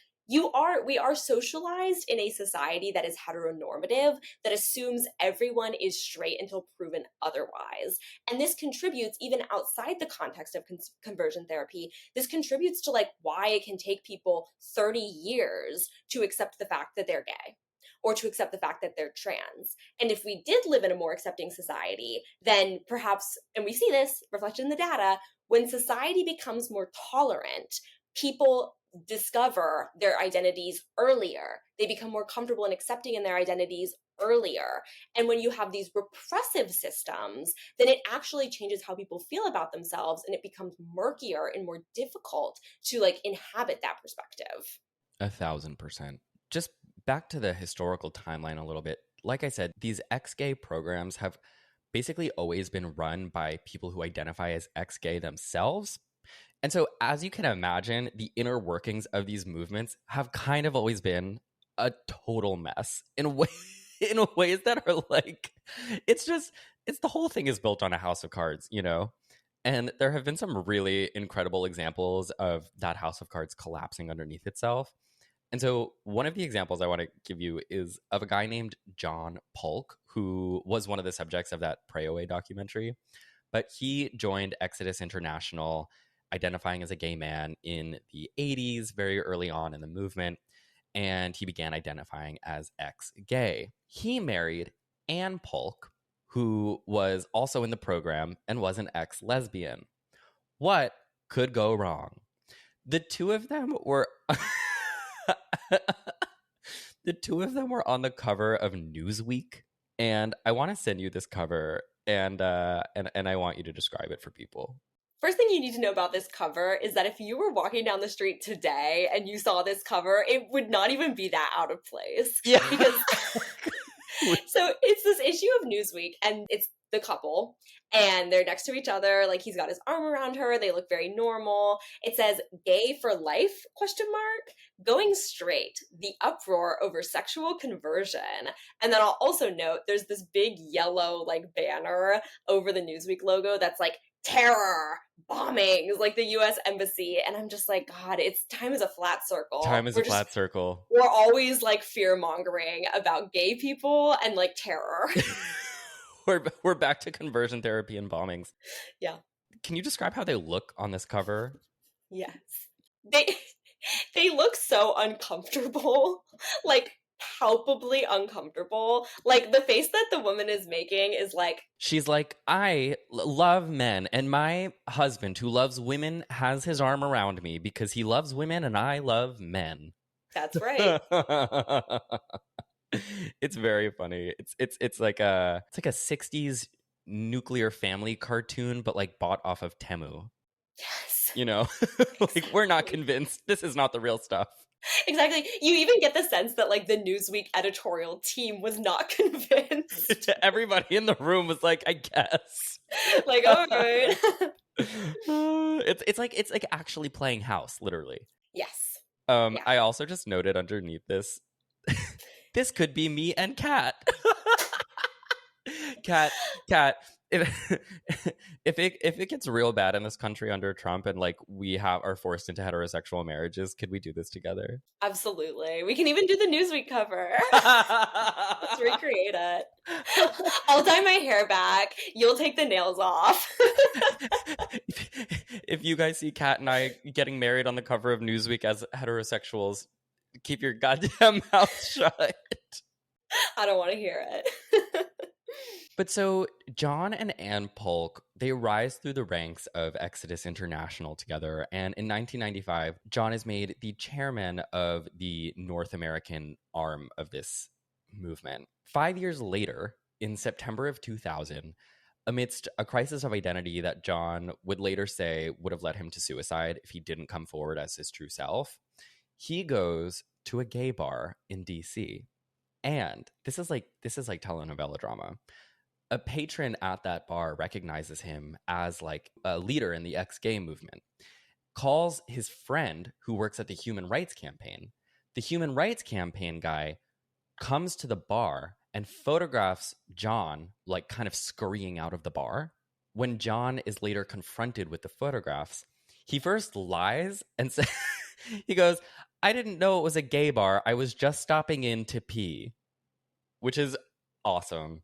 we are socialized in a society that is heteronormative, that assumes everyone is straight until proven otherwise. And this contributes, even outside the context of conversion therapy, this contributes to like why it can take people 30 years to accept the fact that they're gay or to accept the fact that they're trans. And if we did live in a more accepting society, then perhaps, and we see this reflected in the data, when society becomes more tolerant, people discover their identities earlier. They become more comfortable and accepting in their identities earlier. And when you have these repressive systems, then it actually changes how people feel about themselves and it becomes murkier and more difficult to like inhabit that perspective. 1,000%. Just back to the historical timeline a little bit. Like I said, these ex-gay programs have basically always been run by people who identify as ex-gay themselves. And so, as you can imagine, the inner workings of these movements have kind of always been a total mess in ways that are like, it's the whole thing is built on a house of cards, And there have been some really incredible examples of that house of cards collapsing underneath itself. And so one of the examples I want to give you is of a guy named John Paulk, who was one of the subjects of that Pray Away documentary. But he joined Exodus International, identifying as a gay man in the 80s, very early on in the movement. And he began identifying as ex-gay. He married Ann Paulk, who was also in the program and was an ex-lesbian. What could go wrong? The two of them were on the cover of Newsweek, and I want to send you this cover, and I want you to describe it for people. First thing you need to know about this cover is that if you were walking down the street today and you saw this cover, it would not even be that out of place. Yeah. Because so it's this issue of Newsweek, and it's the couple, and they're next to each other, like he's got his arm around her, they look very normal. It says gay for life, ? Going straight, the uproar over sexual conversion. And then I'll also note there's this big yellow like banner over the Newsweek logo that's like terror, bombings, like the US Embassy. And I'm just like, God, it's time is a flat circle. Time is a flat circle. We're always like fear mongering about gay people and like terror. We're back to conversion therapy and bombings. Yeah. Can you describe how they look on this cover? Yes. They look so uncomfortable. Like palpably uncomfortable. Like the face that the woman is making is like, she's like, I love men, and my husband who loves women has his arm around me because he loves women and I love men. That's right. It's very funny. It's like a 60s nuclear family cartoon, but like bought off of Temu. Yes. You know, like we're not convinced. This is not the real stuff. Exactly. You even get the sense that like the Newsweek editorial team was not convinced. Everybody in the room was like, I guess. Like, all right. It's like actually playing house, literally. Yes. Yeah. I also just noted underneath this, this could be me and Kat. Kat, if it gets real bad in this country under Trump and like we are forced into heterosexual marriages, could we do this together? Absolutely. We can even do the Newsweek cover. Let's recreate it. I'll dye my hair back. You'll take the nails off. If you guys see Kat and I getting married on the cover of Newsweek as heterosexuals, keep your goddamn mouth shut. I don't want to hear it. But so John and Ann Paulk, they rise through the ranks of Exodus International together. And in 1995, John is made the chairman of the North American arm of this movement. 5 years later, in September of 2000, amidst a crisis of identity that John would later say would have led him to suicide if he didn't come forward as his true self, he goes to a gay bar in DC. And this is like telenovela drama. A patron at that bar recognizes him as like a leader in the ex-gay movement, calls his friend who works at the Human Rights Campaign. The Human Rights Campaign guy comes to the bar and photographs John like kind of scurrying out of the bar. When John is later confronted with the photographs, he first lies and says, he goes, I didn't know it was a gay bar. I was just stopping in to pee, which is awesome.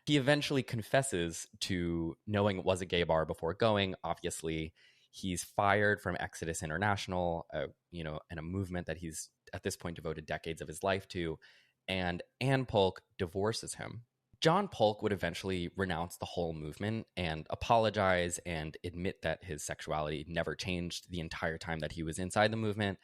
He eventually confesses to knowing it was a gay bar before going. Obviously, he's fired from Exodus International, and a movement that he's at this point devoted decades of his life to. And Ann Paulk divorces him. John Paulk would eventually renounce the whole movement and apologize and admit that his sexuality never changed the entire time that he was inside the movement.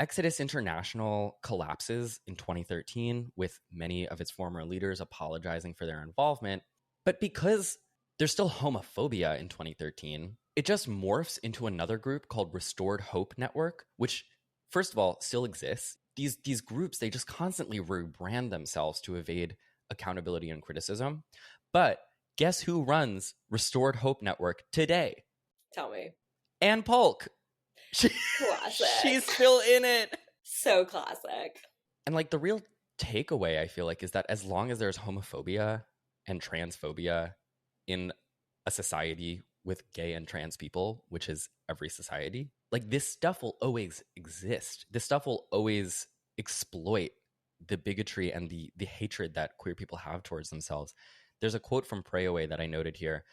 Exodus International collapses in 2013 with many of its former leaders apologizing for their involvement. But because there's still homophobia in 2013, it just morphs into another group called Restored Hope Network, which, first of all, still exists. These groups, they just constantly rebrand themselves to evade accountability and criticism. But guess who runs Restored Hope Network today? Tell me. Ann Paulk. Classic. She's still in it. So classic. And like the real takeaway, I feel like, is that as long as there's homophobia and transphobia in a society with gay and trans people, which is every society. Like, this stuff will always exist. This stuff will always exploit the bigotry and the hatred that queer people have towards themselves. There's a quote from Pray Away that I noted here.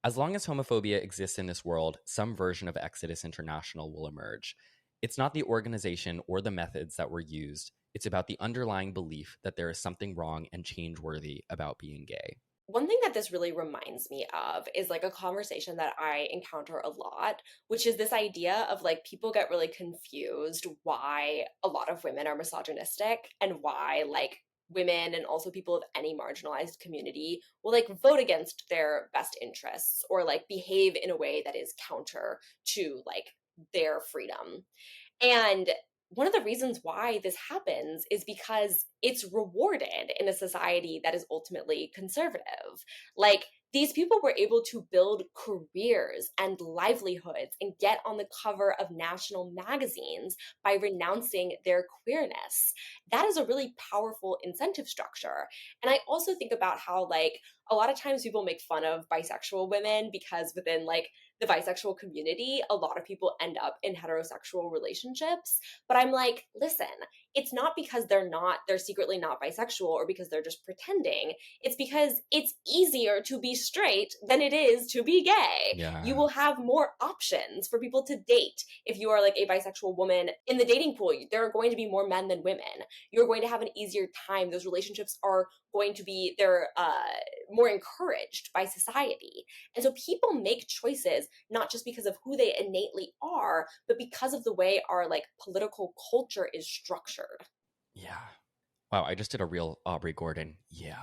As long as homophobia exists in this world, some version of Exodus International will emerge. It's not the organization or the methods that were used. It's about the underlying belief that there is something wrong and change-worthy about being gay. One thing that this really reminds me of is like a conversation that I encounter a lot, which is this idea of like people get really confused why a lot of women are misogynistic and why like women and also people of any marginalized community will like vote against their best interests or like behave in a way that is counter to like their freedom. And one of the reasons why this happens is because it's rewarded in a society that is ultimately conservative. Like, these people were able to build careers and livelihoods and get on the cover of national magazines by renouncing their queerness. That is a really powerful incentive structure. And I also think about how, like, a lot of times people make fun of bisexual women because within, like, the bisexual community, a lot of people end up in heterosexual relationships. But I'm like, listen, it's not because they're secretly not bisexual or because they're just pretending. It's because it's easier to be straight than it is to be gay. Yeah. You will have more options for people to date. If you are like a bisexual woman in the dating pool, there are going to be more men than women. You're going to have an easier time. Those relationships are going to be, they're more encouraged by society. And so people make choices not just because of who they innately are, but because of the way our like political culture is structured. Yeah. Wow, I just did a real Aubrey Gordon. Yeah.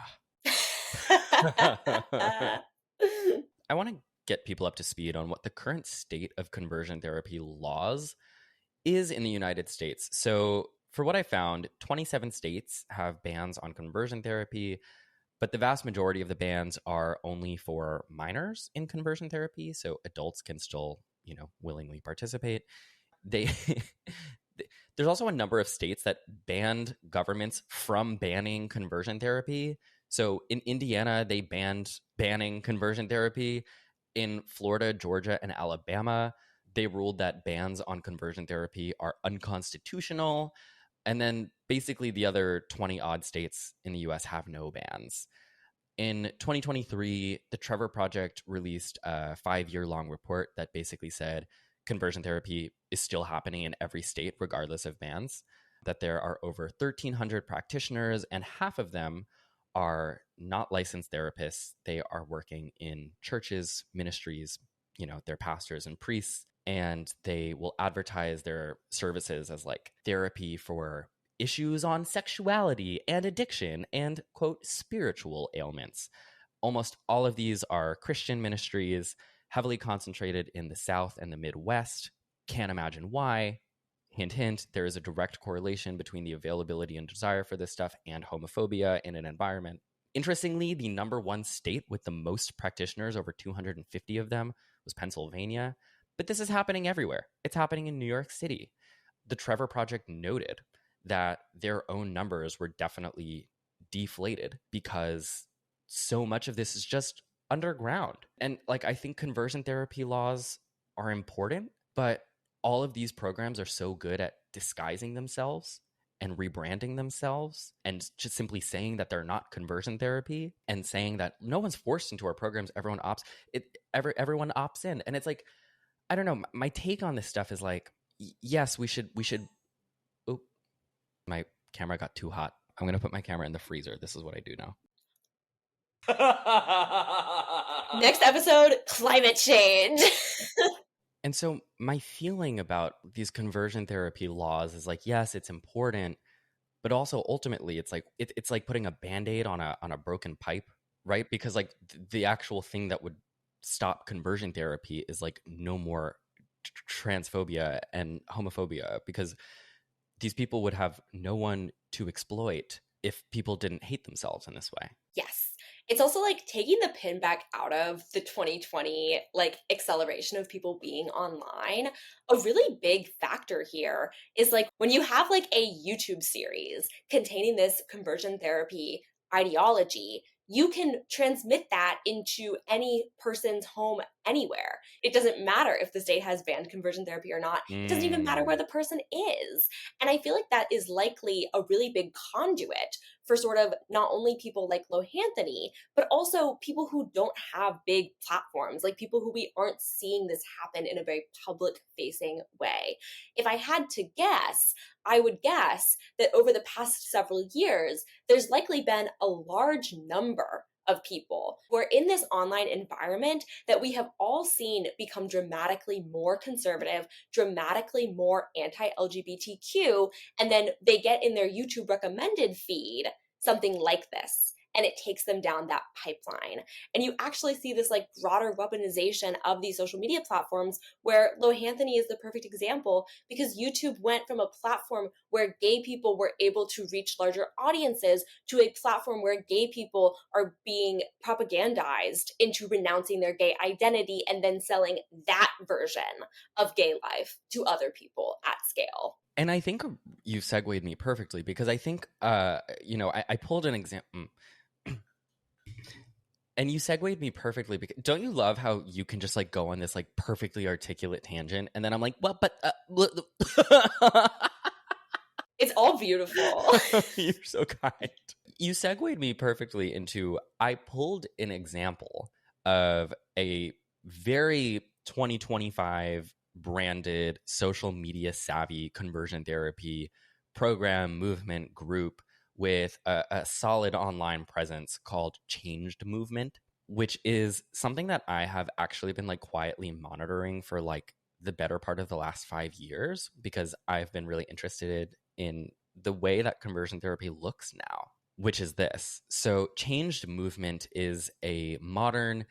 I want to get people up to speed on what the current state of conversion therapy laws is in the United States. So, for what I found, 27 states have bans on conversion therapy, but the vast majority of the bans are only for minors in conversion therapy, so adults can still, willingly participate. There's also a number of states that banned governments from banning conversion therapy. So in Indiana, they banning conversion therapy. In Florida, Georgia, and Alabama, they ruled that bans on conversion therapy are unconstitutional. And then basically the other 20 odd states in the US have no bans. In 2023, the Trevor Project released a 5-year-long report that basically said conversion therapy is still happening in every state, regardless of bans, that there are over 1,300 practitioners, and half of them are not licensed therapists. They are working in churches, ministries, they're pastors and priests, and they will advertise their services as like therapy for issues on sexuality and addiction and, quote, spiritual ailments. Almost all of these are Christian ministries, heavily concentrated in the South and the Midwest. Can't imagine why. Hint, hint, there is a direct correlation between the availability and desire for this stuff and homophobia in an environment. Interestingly, the number one state with the most practitioners, over 250 of them, was Pennsylvania. But this is happening everywhere. It's happening in New York City. The Trevor Project noted that their own numbers were definitely deflated because so much of this is just underground. And like, I think conversion therapy laws are important, but all of these programs are so good at disguising themselves and rebranding themselves and just simply saying that they're not conversion therapy and saying that no one's forced into our programs. Everyone opts in. And it's like, I don't know. My take on this stuff is like, yes, we should. Oh, my camera got too hot. I'm going to put my camera in the freezer. This is what I do now. Next episode, climate change. And so my feeling about these conversion therapy laws is like, yes, it's important, but also ultimately it's like it's like putting a Band-Aid on a broken pipe, right? Because like the actual thing that would stop conversion therapy is like no more transphobia and homophobia, because these people would have no one to exploit if people didn't hate themselves in this way. Yes. It's also like taking the pin back out of the 2020 like acceleration of people being online. A really big factor here is like when you have like a YouTube series containing this conversion therapy ideology, you can transmit that into any person's home anywhere. It doesn't matter if the state has banned conversion therapy or not. It doesn't even matter where the person is. And I feel like that is likely a really big conduit for sort of not only people like Lohanthony, but also people who don't have big platforms, like people who we aren't seeing this happen in a very public facing way. If I had to guess, I would guess that over the past several years, there's likely been a large number of people who are in this online environment that we have all seen become dramatically more conservative, dramatically more anti-LGBTQ, and then they get in their YouTube recommended feed something like this, and it takes them down that pipeline. And you actually see this like broader weaponization of these social media platforms, where Lohanthony is the perfect example, because YouTube went from a platform where gay people were able to reach larger audiences to a platform where gay people are being propagandized into renouncing their gay identity and then selling that version of gay life to other people at scale. And I think you segued me perfectly, because I think, I pulled an example. And you segued me perfectly, because don't you love how you can just like go on this like perfectly articulate tangent, and then I'm like, well, but it's all beautiful. You're so kind. You segued me perfectly into, I pulled an example of a very 2025 branded social media savvy conversion therapy program, movement, group with a solid online presence called Changed Movement, which is something that I have actually been like quietly monitoring for like the better part of the last 5 years, because I've been really interested in the way that conversion therapy looks now, which is this. So Changed Movement is a modern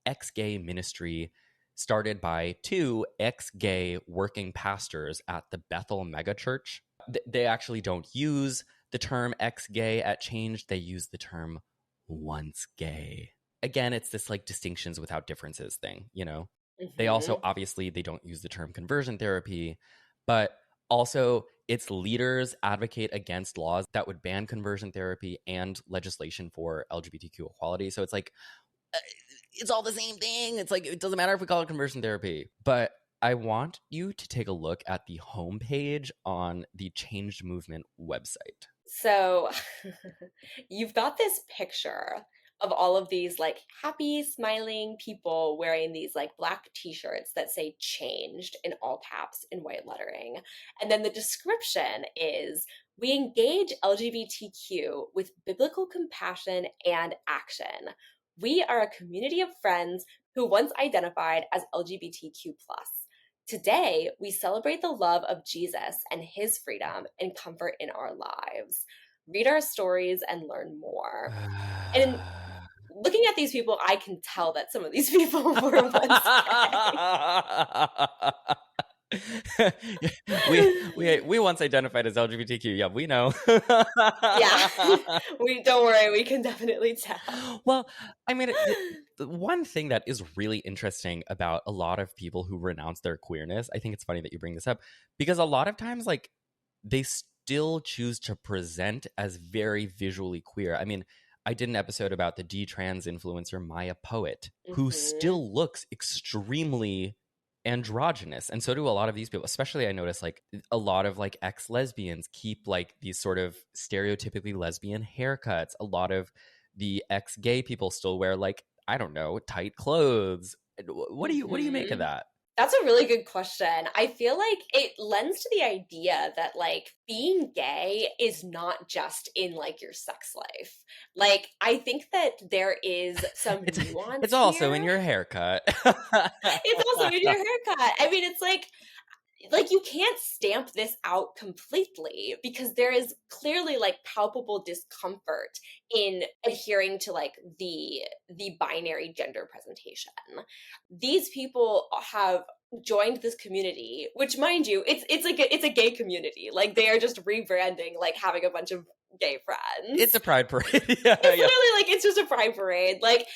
ex-gay ministry started by 2 ex-gay working pastors at the Bethel megachurch. They actually don't use the term ex-gay at Change. They use the term once gay. Again, it's this like distinctions without differences thing, you know? Mm-hmm. They also, obviously, they don't use the term conversion therapy, but also its leaders advocate against laws that would ban conversion therapy and legislation for LGBTQ equality. So it's like, it's all the same thing. It's like, it doesn't matter if we call it conversion therapy. But I want you to take a look at the homepage on the Changed Movement website. So you've got this picture of all of these like happy, smiling people wearing these like black t-shirts that say changed in all caps in white lettering. And then the description is, we engage LGBTQ with biblical compassion and action. We are a community of friends who once identified as LGBTQ+. Today, we celebrate the love of Jesus and his freedom and comfort in our lives. Read our stories and learn more. And looking at these people, I can tell that some of these people were once gay. we once identified as LGBTQ. Yeah, we know. Yeah, we don't worry. We can definitely tell. Well, I mean, the one thing that is really interesting about a lot of people who renounce their queerness, I think it's funny that you bring this up, because a lot of times, like, they still choose to present as very visually queer. I mean, I did an episode about the detrans influencer Maya Poet, who still looks extremely androgynous, and so do a lot of these people. Especially, I notice like a lot of like ex-lesbians keep like these sort of stereotypically lesbian haircuts. A lot of the ex-gay people still wear like, I don't know, tight clothes. What do you make of that? That's a really good question. I feel like it lends to the idea that like being gay is not just in like your sex life. Like, I think that there is some nuance. It's also here. in your haircut. It's also in your haircut. I mean, it's like you can't stamp this out completely, because there is clearly like palpable discomfort in adhering to like the binary gender presentation. These people have joined this community, which, mind you, it's a gay community. Like, they are just rebranding, like having a bunch of gay friends. It's a pride parade. It's literally like, it's just a pride parade. Like,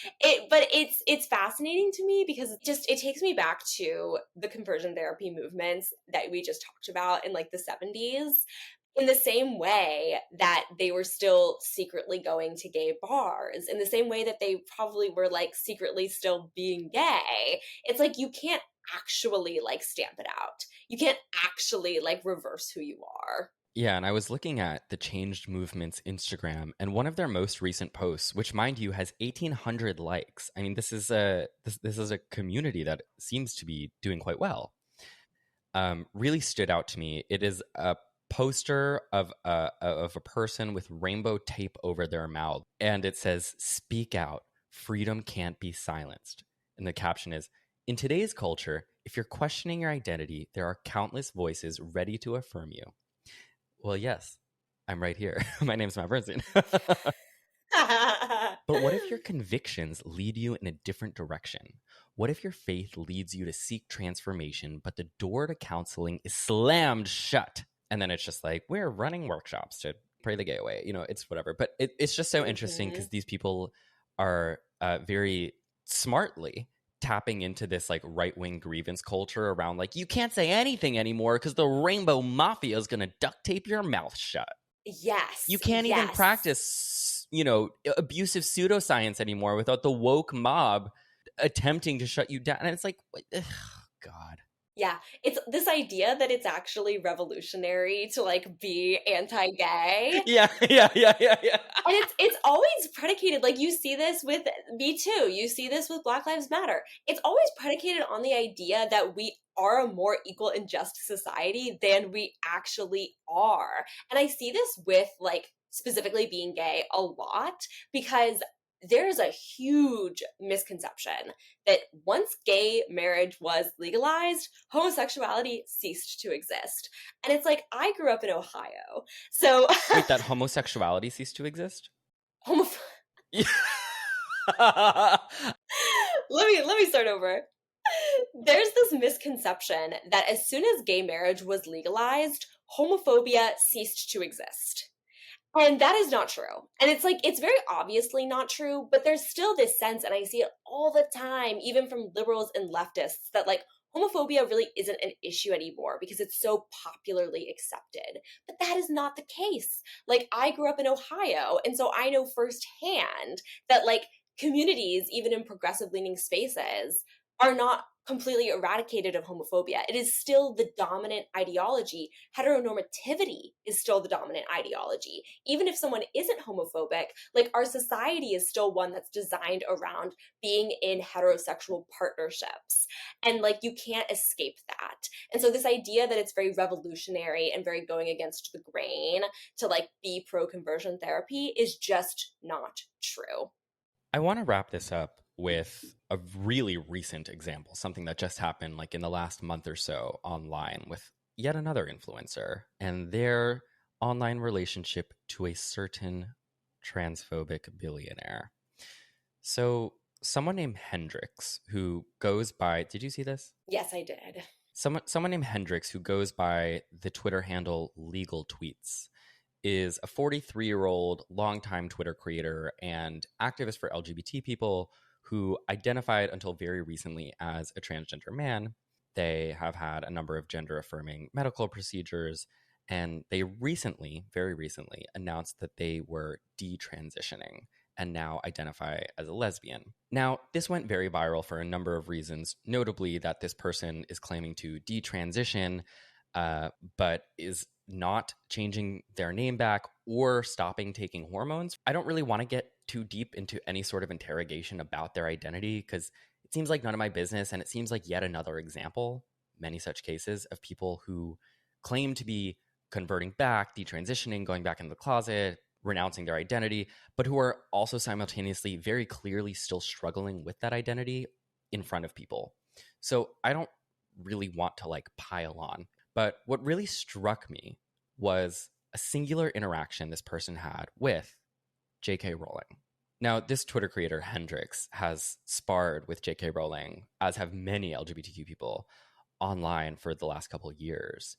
but it's fascinating to me, because it takes me back to the conversion therapy movements that we just talked about in like the 70s. in the same way that they were still secretly going to gay bars, in the same way that they probably were like secretly still being gay, it's like you can't actually like stamp it out. You can't actually like reverse who you are. Yeah, and I was looking at the Changed Movement's Instagram, and one of their most recent posts, which mind you has 1,800 likes. I mean, this is a community that seems to be doing quite well. Really stood out to me. It is a poster of a person with rainbow tape over their mouth, and it says, "Speak out. Freedom can't be silenced." And the caption is, "In today's culture, if you're questioning your identity, there are countless voices ready to affirm you." Well, yes, I'm right here. My name's Matt Bernstein. But what if your convictions lead you in a different direction? What if your faith leads you to seek transformation, but the door to counseling is slammed shut? And then it's just like, we're running workshops to pray the gay away. You know, it's whatever. But it's just so interesting because these people are very smartly tapping into this like right-wing grievance culture around like, you can't say anything anymore because the rainbow mafia is going to duct tape your mouth shut. Yes. You can't even practice, you know, abusive pseudoscience anymore without the woke mob attempting to shut you down. And it's like, ugh, God. Yeah, it's this idea that it's actually revolutionary to like be anti-gay. Yeah. And it's always predicated, like you see this with Me Too, you see this with Black Lives Matter. It's always predicated on the idea that we are a more equal and just society than we actually are. And I see this with like specifically being gay a lot because there's a huge misconception that once gay marriage was legalized, homosexuality ceased to exist. And it's like, I grew up in Ohio. So wait, that homosexuality ceased to exist? let me start over. There's this misconception that as soon as gay marriage was legalized, homophobia ceased to exist. And that is not true. And it's like, it's very obviously not true, but there's still this sense, and I see it all the time, even from liberals and leftists, that like homophobia really isn't an issue anymore because it's so popularly accepted. But that is not the case. Like, I grew up in Ohio, and so I know firsthand that like communities, even in progressive leaning spaces, are not completely eradicated of homophobia. It is still the dominant ideology. Heteronormativity is still the dominant ideology. Even if someone isn't homophobic, like our society is still one that's designed around being in heterosexual partnerships. And like you can't escape that. And so this idea that it's very revolutionary and very going against the grain to like be pro-conversion therapy is just not true. I want to wrap this up with a really recent example, something that just happened like in the last month or so online with yet another influencer and their online relationship to a certain transphobic billionaire. So someone named Hendrix, who goes by, did you see this? Yes, I did. Someone named Hendrix, who goes by the Twitter handle Legal Tweets, is a 43-year-old longtime Twitter creator and activist for LGBT people who identified until very recently as a transgender man. They have had a number of gender-affirming medical procedures, and they very recently announced that they were detransitioning and now identify as a lesbian. Now, this went very viral for a number of reasons, notably that this person is claiming to detransition, but is not changing their name back or stopping taking hormones. I don't really want to get too deep into any sort of interrogation about their identity because it seems like none of my business, and it seems like yet another example, many such cases, of people who claim to be converting back, detransitioning, going back into the closet, renouncing their identity, but who are also simultaneously very clearly still struggling with that identity in front of people. So I don't really want to like pile on. But what really struck me was a singular interaction this person had with J.K. Rowling. Now, this Twitter creator, Hendrix, has sparred with J.K. Rowling, as have many LGBTQ people online for the last couple of years.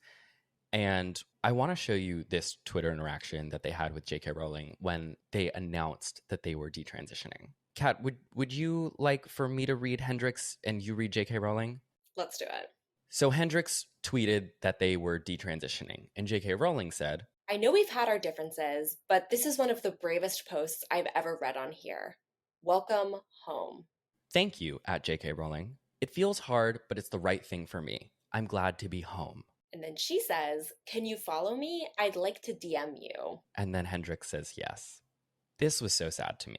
And I want to show you this Twitter interaction that they had with J.K. Rowling when they announced that they were detransitioning. Kat, would you like for me to read Hendrix and you read J.K. Rowling? Let's do it. So Hendrix tweeted that they were detransitioning, and J.K. Rowling said, I know we've had our differences, but this is one of the bravest posts I've ever read on here. Welcome home. Thank you, at JK Rowling. It feels hard, but it's the right thing for me. I'm glad to be home. And then she says, can you follow me? I'd like to DM you. And then Hendrix says yes. This was so sad to me.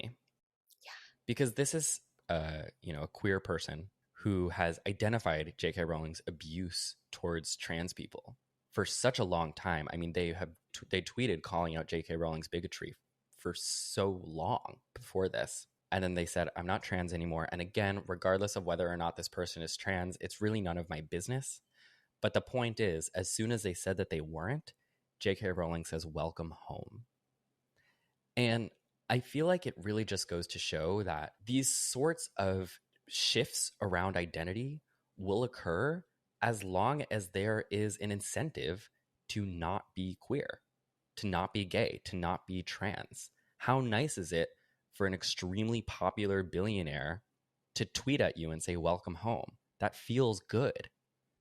Yeah. Because this is, a queer person who has identified J.K. Rowling's abuse towards trans people for such a long time. I mean, they tweeted calling out J.K. Rowling's bigotry for so long before this. And then they said, I'm not trans anymore. And again, regardless of whether or not this person is trans, it's really none of my business. But the point is, as soon as they said that they weren't, J.K. Rowling says, welcome home. And I feel like it really just goes to show that these sorts of shifts around identity will occur as long as there is an incentive to not be queer, to not be gay, to not be trans. How nice is it for an extremely popular billionaire to tweet at you and say, welcome home? That feels good.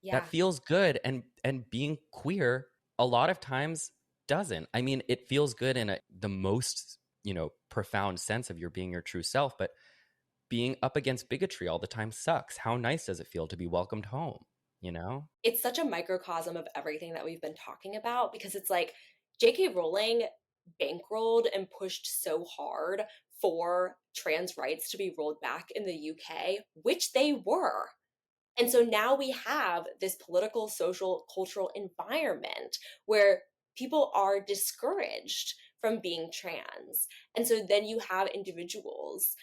Yeah. That feels good. And being queer a lot of times doesn't. I mean, it feels good in the most, profound sense of you're being your true self, but being up against bigotry all the time sucks. How nice does it feel to be welcomed home? It's such a microcosm of everything that we've been talking about, because it's like J.K. Rowling bankrolled and pushed so hard for trans rights to be rolled back in the UK, which they were. And so now we have this political, social, cultural environment where people are discouraged from being trans. And so then you have individuals,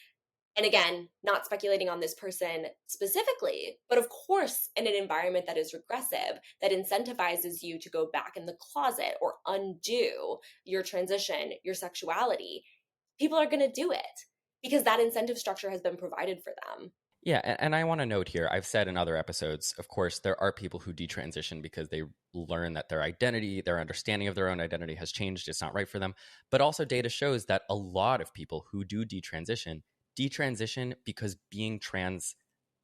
and again, not speculating on this person specifically, but of course, in an environment that is regressive, that incentivizes you to go back in the closet or undo your transition, your sexuality, people are going to do it because that incentive structure has been provided for them. Yeah, and I want to note here, I've said in other episodes, of course, there are people who detransition because they learn that their identity, their understanding of their own identity has changed. It's not right for them. But also data shows that a lot of people who do detransition because being trans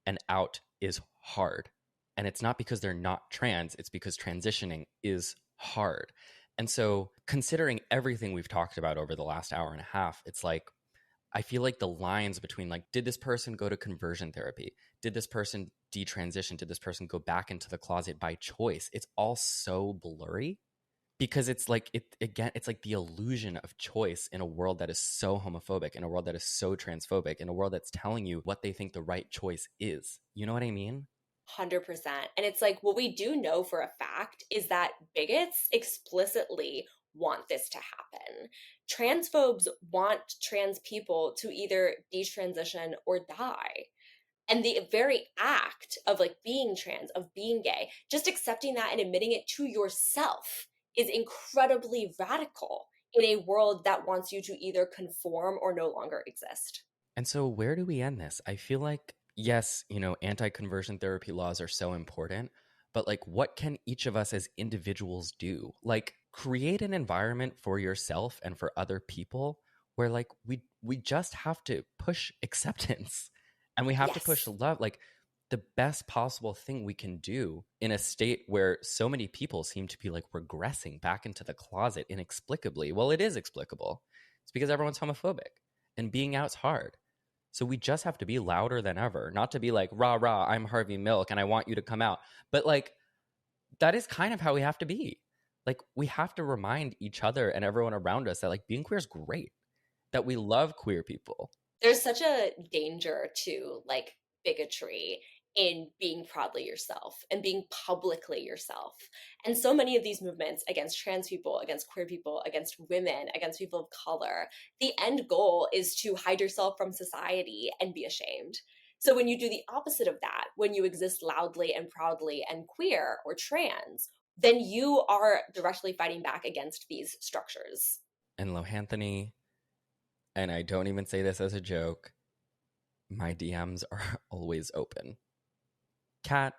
and out is hard. And it's not because they're not trans, it's because transitioning is hard. And so considering everything we've talked about over the last hour and a half, it's like, I feel like the lines between did this person go to conversion therapy? Did this person detransition? Did this person go back into the closet by choice? It's all so blurry because it's like, it's like the illusion of choice in a world that is so homophobic, in a world that is so transphobic, in a world that's telling you what they think the right choice is. You know what I mean? 100%. And it's like, what we do know for a fact is that bigots explicitly want this to happen. Transphobes want trans people to either detransition or die. And the very act of being trans, of being gay, just accepting that and admitting it to yourself is incredibly radical in a world that wants you to either conform or no longer exist. And so where do we end this? I feel like, yes, anti-conversion therapy laws are so important, but what can each of us as individuals do? Create an environment for yourself and for other people where we just have to push acceptance and we have to push love. The best possible thing we can do in a state where so many people seem to be regressing back into the closet inexplicably. Well, it is explicable. It's because everyone's homophobic and being out's hard. So we just have to be louder than ever, not to be rah, rah, I'm Harvey Milk and I want you to come out. But that is kind of how we have to be. We have to remind each other and everyone around us that being queer is great, that we love queer people. There's such a danger to bigotry in being proudly yourself and being publicly yourself. And so many of these movements against trans people, against queer people, against women, against people of color, the end goal is to hide yourself from society and be ashamed. So when you do the opposite of that, when you exist loudly and proudly and queer or trans, then you are directly fighting back against these structures. And Lohanthony, and I don't even say this as a joke, my DMs are always open. Kat,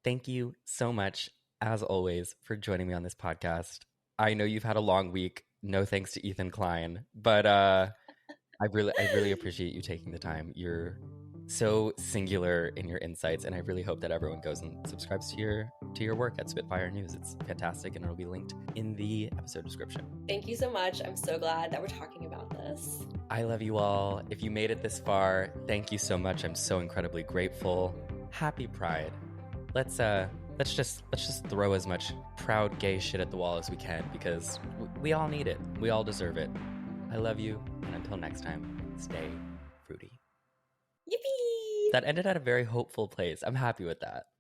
thank you so much, as always, for joining me on this podcast. I know you've had a long week. No thanks to Ethan Klein, but I really appreciate you taking the time. You're so singular in your insights, and I really hope that everyone goes and subscribes to your work at Spitfire News. It's fantastic, and it'll be linked in the episode description. Thank you so much. I'm so glad that we're talking about this. I love you all. If you made it this far, thank you so much. I'm so incredibly grateful. Happy Pride. Let's just throw as much proud gay shit at the wall as we can, because we all need it. We all deserve it. I love you, and until next time, stay fruity. Yippee! That ended at a very hopeful place. I'm happy with that.